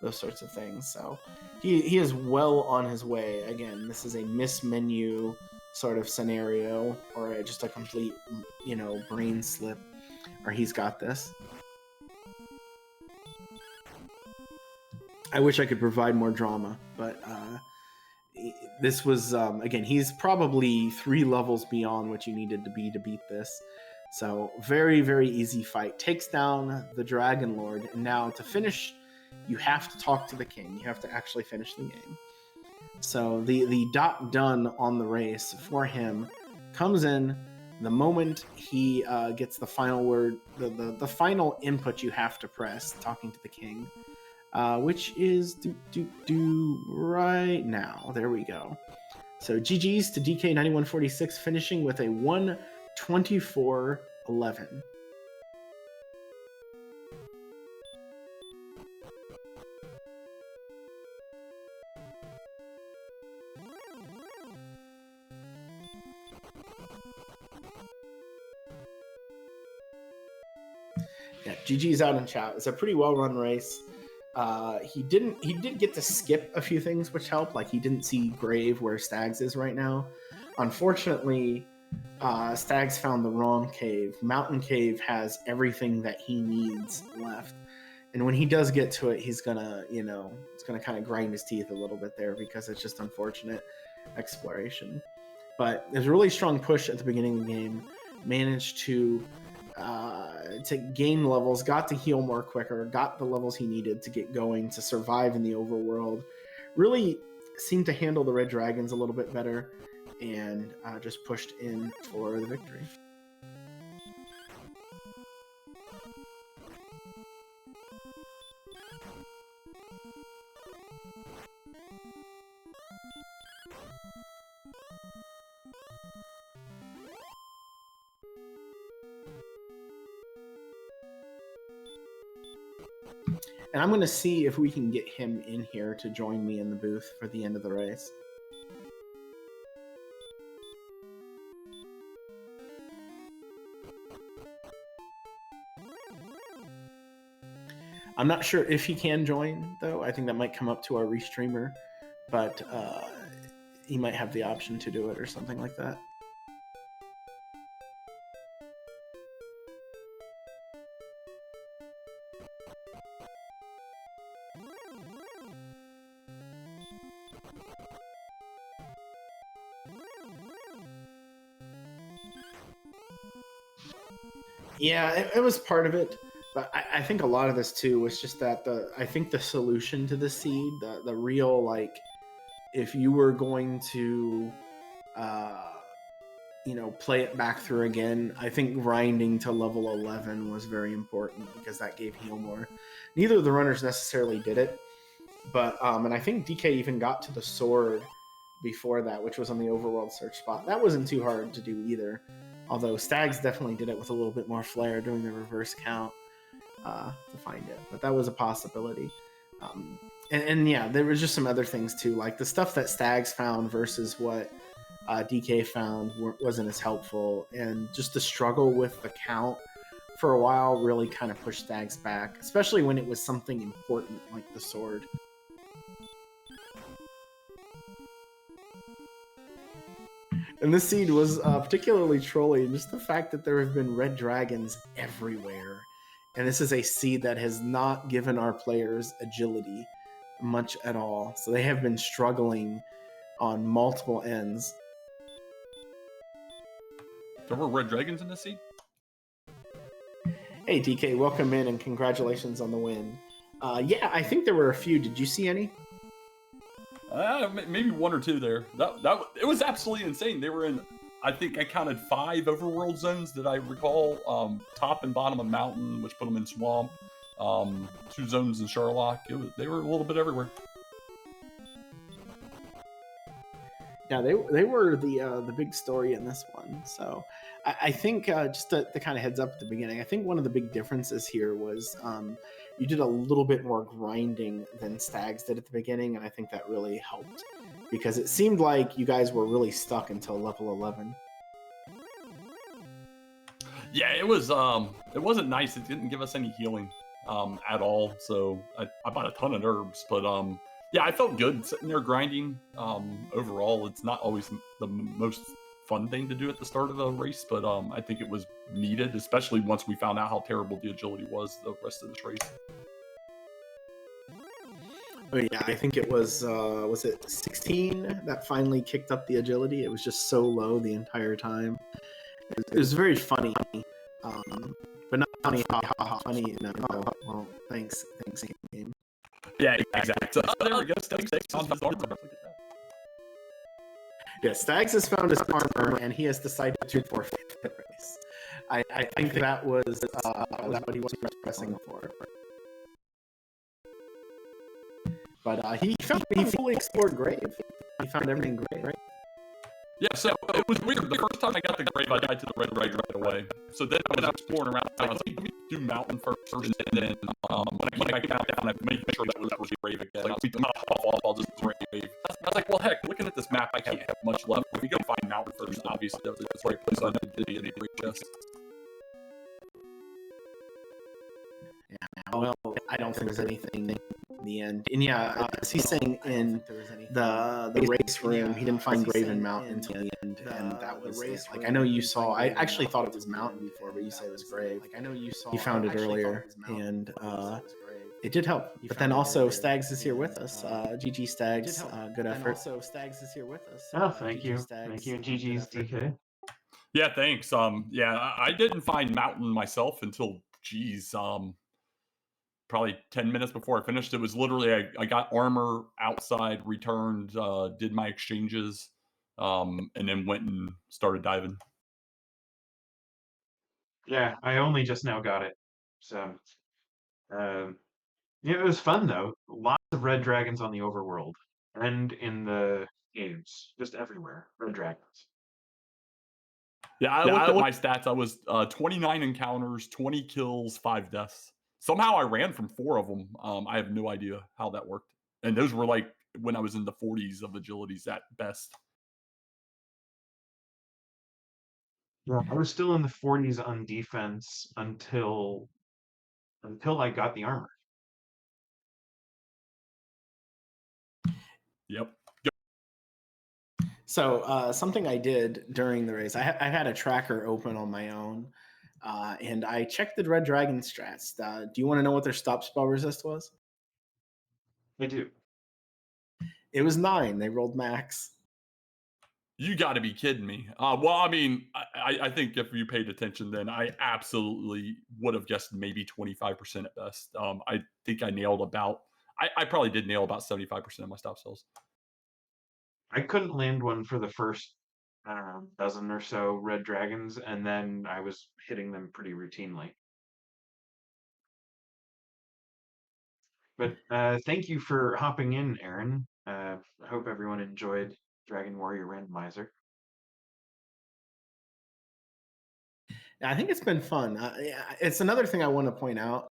those sorts of things. So he is well on his way. Again, this is a miss menu sort of scenario, or just a complete, brain slip, or he's got this. I wish I could provide more drama, but this was, again, he's probably 3 levels beyond what you needed to beat this. So very, very easy fight. Takes down the Dragon Lord, and now to finish, you have to talk to the king. You have to actually finish the game. So the dot done on the race for him comes in the moment he gets the final word, the final input you have to press, talking to the king, which is right now. There we go. So GG's to dk9146, finishing with a 1:24:11. Yeah, GG's out in chat. It's a pretty well-run race. He did get to skip a few things, which helped. Like, he didn't see grave where Stags is right now. Unfortunately, Stags found the wrong cave. Mountain Cave has everything that he needs left, and when he does get to it, he's gonna, it's gonna kind of grind his teeth a little bit there because it's just unfortunate exploration. But there's a really strong push at the beginning of the game. Managed to gain levels, got to heal more quicker, got the levels he needed to get going to survive in the overworld. Really seemed to handle the red dragons a little bit better, and just pushed in for the victory. And I'm going to see if we can get him in here to join me in the booth for the end of the race. I'm not sure if he can join, though. I think that might come up to our restreamer, but he might have the option to do it or something like that. Yeah, it was part of it, but I think a lot of this too was just that I think the solution to the seed, the real, like, if you were going to play it back through again, I think grinding to level 11 was very important because that gave heal more. Neither of the runners necessarily did it, but and I think DK even got to the sword before that, which was on the overworld search spot. That wasn't too hard to do either. Although Stags definitely did it with a little bit more flair doing the reverse count to find it. But that was a possibility. And yeah, there was just some other things too. Like the stuff that Stags found versus what DK found wasn't as helpful. And just the struggle with the count for a while really kind of pushed Stags back. Especially when it was something important like the sword. And this seed was particularly trolly, and just the fact that there have been red dragons everywhere. And this is a seed that has not given our players agility much at all. So they have been struggling on multiple ends. There were red dragons in the seed? Hey, DK, welcome in and congratulations on the win. Yeah, I think there were a few. Did you see any? Maybe one or two there. It was absolutely insane. They were in, I think I counted 5 overworld zones that I recall. Top and bottom of mountain, which put them in swamp. 2 zones in Sherlock. They were a little bit everywhere. Yeah, they were the big story in this one. So I think just the kind of heads up at the beginning, I think one of the big differences here was you did a little bit more grinding than Stags did at the beginning, and I think that really helped because it seemed like you guys were really stuck until level 11. Yeah, it wasn't nice. It didn't give us any healing at all. So I bought a ton of herbs, but yeah, I felt good sitting there grinding. Overall, it's not always the most fun thing to do at the start of a race, but I think it was needed, especially once we found out how terrible the agility was the rest of this race. Oh yeah, I think it was it 16 that finally kicked up the agility? It was just so low the entire time. It was very funny, but not funny. Funny. No. Well, thanks, game. Yeah, exactly. So, there we go. Yeah, Stags has found his armor, and he has decided to forfeit the race. I think that was what he was pressing for. But he fully explored Grave. He found everything great, right? Yeah, so it was weird. The first time I got the Grave, I died to the red right away. So then I was exploring around. I was like, let me do Mountain first, and then when I got down, I made sure that was Grave again. Like, we top off, I'll just Grave. I was like, well, heck, looking at this map, I can't have much left. If we go find Mountain first, obviously, that was the right place. I did the great chest. Yeah, well, I don't think there's anything in the end. And yeah, as he's saying in the race room, he didn't find Grave and Mountain until the end, and that was it. Like, I know you saw. I actually thought it was Mountain before, but you said it was Grave. Like, I know you saw. He found it earlier, and it did help. But then also, Stags is here with us. GG Stags, good effort. Also, Stags is here with us. Oh, thank you, and GG's DK. Yeah, thanks. Yeah, I didn't find Mountain myself until, probably 10 minutes before I finished. It was literally, I got armor outside, returned, did my exchanges, and then went and started diving. Yeah, I only just now got it. So, yeah, it was fun though. Lots of red dragons on the overworld and in the games, just everywhere. Red dragons. Yeah, I looked at my stats. I was 29 encounters, 20 kills, 5 deaths. Somehow I ran from 4 of them. I have no idea how that worked. And those were like when I was in the 40s of agilities at best. Yeah, I was still in the 40s on defense until I got the armor. Yep. So something I did during the race, I had a tracker open on my own, and I checked the Red Dragon strats. Do you want to know what their stop spell resist was? I do. It was 9. They rolled max. You got to be kidding me. Well, I mean, I think if you paid attention, then I absolutely would have guessed maybe 25% at best. I think I nailed about, I probably did nail about 75% of my stop spells. I couldn't land one for the first, I don't know, dozen or so red dragons, and then I was hitting them pretty routinely. But thank you for hopping in, Aaron. I hope everyone enjoyed Dragon Warrior Randomizer. I think it's been fun. It's another thing I want to point out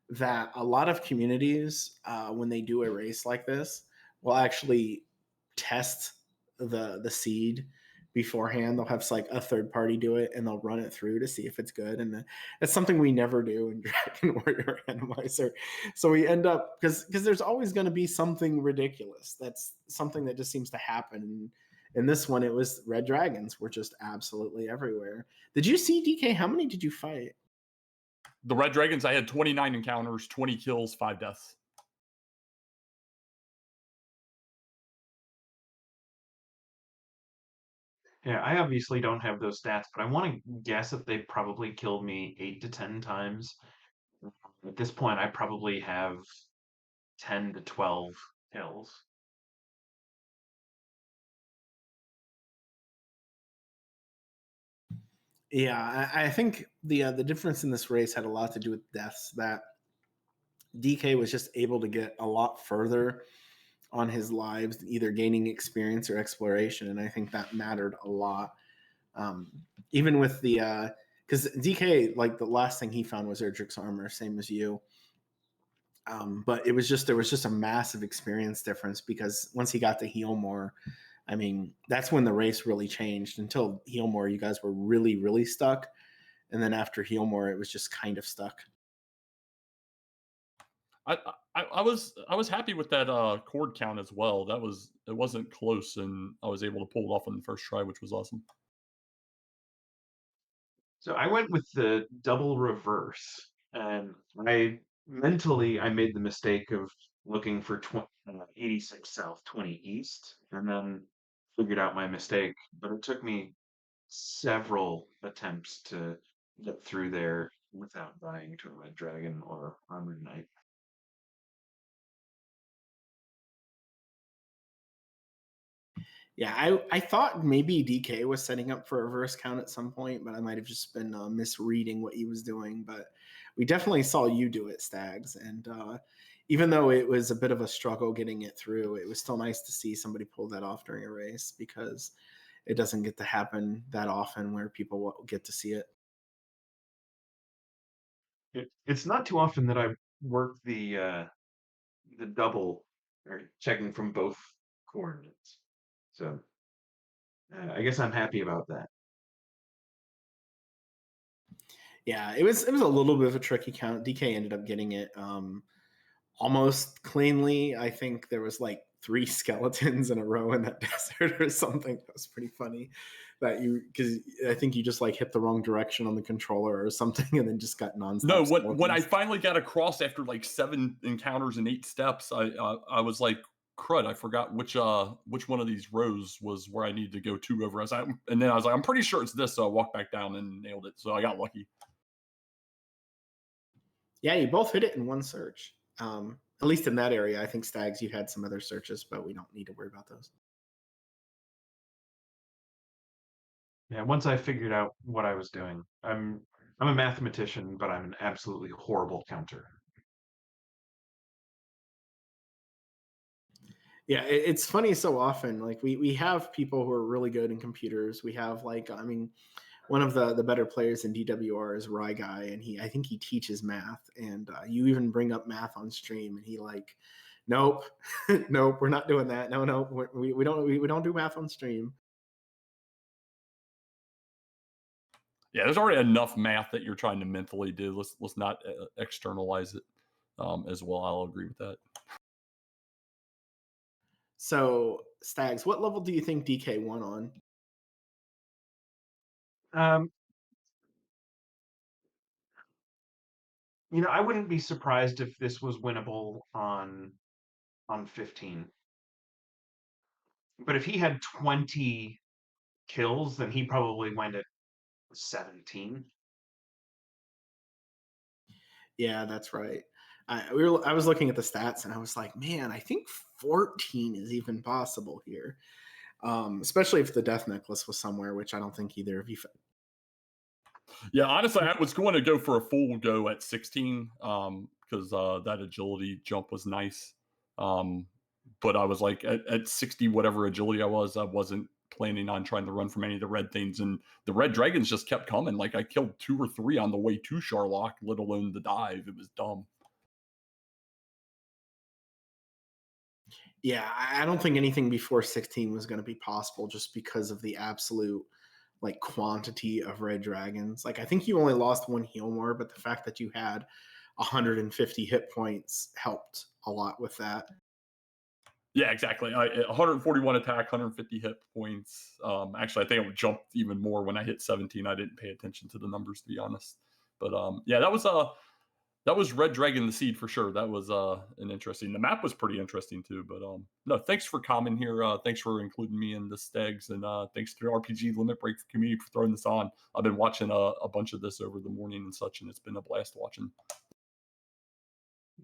that a lot of communities, when they do a race like this, will actually test the seed beforehand. They'll have like a third party do it, and they'll run it through to see if it's good. And that's something we never do in Dragon Warrior Randomizer. So we end up, because there's always going to be something ridiculous. That's something that just seems to happen. In this one, it was red dragons were just absolutely everywhere. Did you see, DK? How many did you fight? The red dragons, I had 29 encounters, 20 kills, 5 deaths. Yeah, I obviously don't have those stats, but I want to guess that they probably killed me 8 to 10 times. At this point, I probably have 10 to 12 kills. Yeah, I think the difference in this race had a lot to do with deaths. That DK was just able to get a lot further on his lives, either gaining experience or exploration, and I think that mattered a lot. Even with the because DK, like the last thing he found was Erdrick's armor, same as you. But there was just a massive experience difference because once he got to heal more, I mean, that's when the race really changed. Until heal more, you guys were really, really stuck. And then after heal more, it was just kind of stuck. I was happy with that cord count as well. It wasn't close, and I was able to pull it off on the first try, which was awesome. So I went with the double reverse, and I made the mistake of looking for 86 south, 20 east, and then figured out my mistake. But it took me several attempts to get through there without dying to a red dragon or armored knight. Yeah, I thought maybe DK was setting up for a reverse count at some point, but I might have just been misreading what he was doing. But we definitely saw you do it, Stags. And even though it was a bit of a struggle getting it through, it was still nice to see somebody pull that off during a race because it doesn't get to happen that often where people get to see it. It's not too often that I work the double or checking from both coordinates. So I guess I'm happy about that. Yeah, it was a little bit of a tricky count. DK ended up getting it almost cleanly. I think there was like 3 skeletons in a row in that desert or something. That was pretty funny. Because I think you just like hit the wrong direction on the controller or something, and then just got nonstop. No, skeletons. when I finally got across after like 7 encounters and 8 steps, I was like, crud! I forgot which one of these rows was where I needed to go to over. And then I was like, I'm pretty sure it's this. So I walked back down and nailed it. So I got lucky. Yeah, you both hit it in one search. At least in that area. I think Stags, you had some other searches, but we don't need to worry about those. Yeah, once I figured out what I was doing, I'm a mathematician, but I'm an absolutely horrible counter. Yeah, it's funny so often. Like we have people who are really good in computers. We have one of the better players in DWR is Rye Guy, and I think he teaches math. And you even bring up math on stream, and he like, nope, nope, we're not doing that. No, we don't do math on stream. Yeah, there's already enough math that you're trying to mentally do. Let's not externalize it as well. I'll agree with that. So Stags, what level do you think DK won on? I wouldn't be surprised if this was winnable on 15. But if he had 20 kills, then he probably went at 17. Yeah, that's right. I was looking at the stats and I was like, man, I think 14 is even possible here. Especially if the death necklace was somewhere, which I don't think either of you. Yeah, honestly, I was going to go for a full go at 16 because that agility jump was nice. But I was like at 60, whatever agility I wasn't planning on trying to run from any of the red things. And the red dragons just kept coming. Like I killed 2 or 3 on the way to Sharlock, let alone the dive. It was dumb. Yeah, I don't think anything before 16 was going to be possible just because of the absolute like quantity of red dragons. Like I think you only lost 1 heal more, but the fact that you had 150 hit points helped a lot with that. Yeah, exactly. 141 attack, 150 hit points. Actually, I think it jumped even more when I hit 17. I didn't pay attention to the numbers, to be honest. But yeah, that was Red Dragon the Seed for sure. That was an interesting. The map was pretty interesting too. But no, thanks for coming here. Thanks for including me in the Stags, and thanks to the RPG Limit Break community for throwing this on. I've been watching a bunch of this over the morning and such, and it's been a blast watching.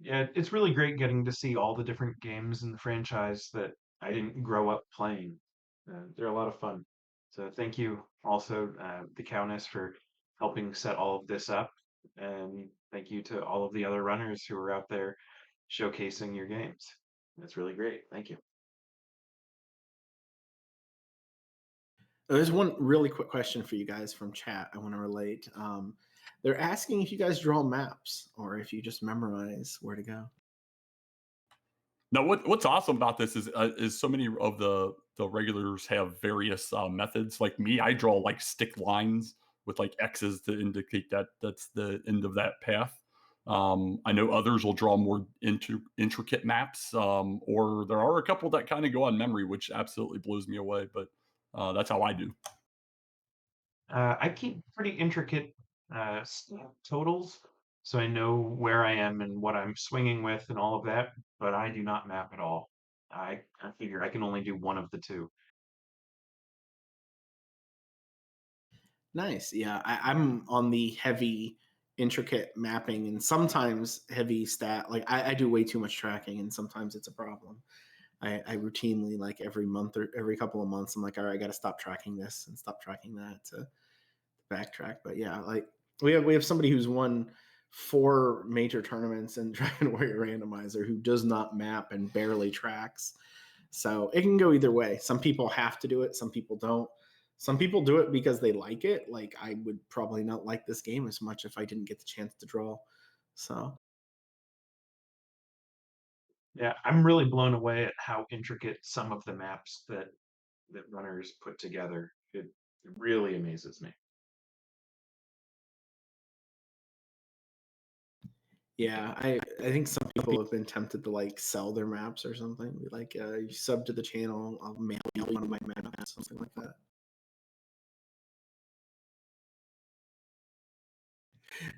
Yeah, it's really great getting to see all the different games in the franchise that I didn't grow up playing. They're a lot of fun. So thank you also, the Countess, for helping set all of this up. And thank you to all of the other runners who are out there showcasing your games. That's really great. Thank you. There's one really quick question for you guys from chat I want to relate. They're asking if you guys draw maps or if you just memorize where to go. Now, what's awesome about this is so many of the regulars have various methods. Like me, I draw like stick lines with like X's to indicate that that's the end of that path. I know others will draw more intricate maps, or there are a couple that kind of go on memory, which absolutely blows me away. But that's how I do. I keep pretty intricate stat totals, so I know where I am and what I'm swinging with and all of that, but I do not map at all. I figure I can only do one of the two. Nice. Yeah, I'm on the heavy, intricate mapping and sometimes heavy stat. Like I do way too much tracking and sometimes it's a problem. I routinely, like every month or every couple of months, I'm like, all right, I got to stop tracking this and stop tracking that to backtrack. But yeah, like we have somebody who's won 4 major tournaments in Dragon Warrior Randomizer who does not map and barely tracks. So it can go either way. Some people have to do it, some people don't. Some people do it because they like it. Like I would probably not like this game as much if I didn't get the chance to draw. So Yeah, I'm really blown away at how intricate some of the maps that runners put together. It really amazes me. yeah, I think some people have been tempted to like sell their maps or something. Be like, you sub to the channel, I'll mail you one of my maps, something like that.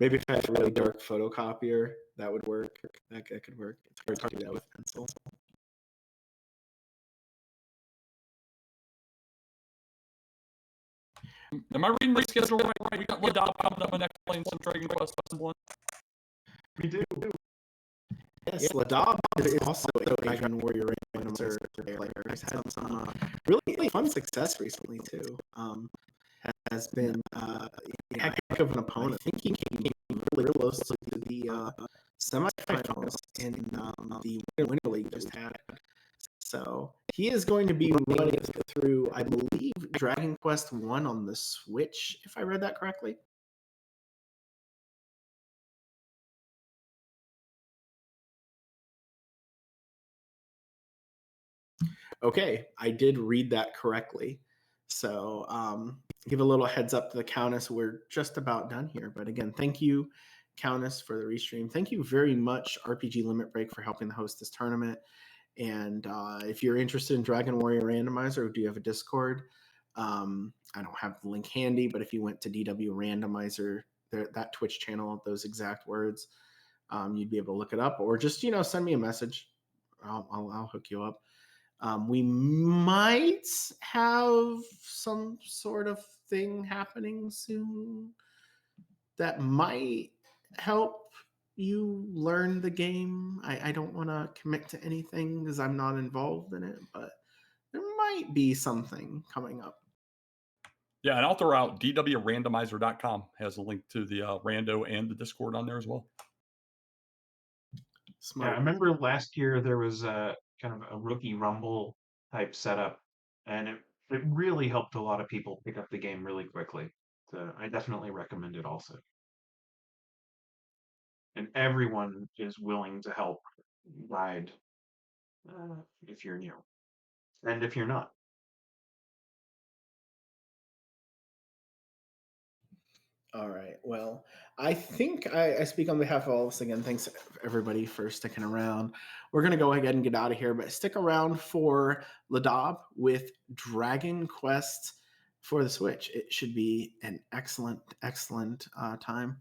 Maybe if I had a really dark photocopier, that would work. That could work. It's hard to do that with pencil. Am I reading my schedule right? We got Ladab coming up next, playing some Dragon Quest 1. We do. Yes, Ladab is also a Dragon Warrior Randomizer player. He's had some really fun success recently too. Has been a heck of an opponent. I think he came really close to the semifinals in the Winter League just had. So he is going to be running through, I believe, Dragon Quest 1 on the Switch, if I read that correctly. Okay, I did read that correctly. So give a little heads up to the Countess. We're just about done here. But again, thank you, Countess, for the restream. Thank you very much, RPG Limit Break, for helping to host this tournament. And if you're interested in Dragon Warrior Randomizer, or do you have a Discord? I don't have the link handy, but if you went to DW Randomizer, that Twitch channel, those exact words, you'd be able to look it up, or just send me a message. I'll hook you up. We might have some sort of thing happening soon that might help you learn the game. I don't want to commit to anything because I'm not involved in it, but there might be something coming up. Yeah, and I'll throw out dwrandomizer.com has a link to the Rando and the Discord on there as well. Yeah, I remember last year there was a kind of a rookie rumble type setup, and it really helped a lot of people pick up the game really quickly. So I definitely recommend it also. And everyone is willing to help guide if you're new, and if you're not. All right. Well, I think I speak on behalf of all of us again. Thanks everybody for sticking around. We're gonna go ahead and get out of here, but stick around for Ladab with Dragon Quest for the Switch. It should be an excellent time.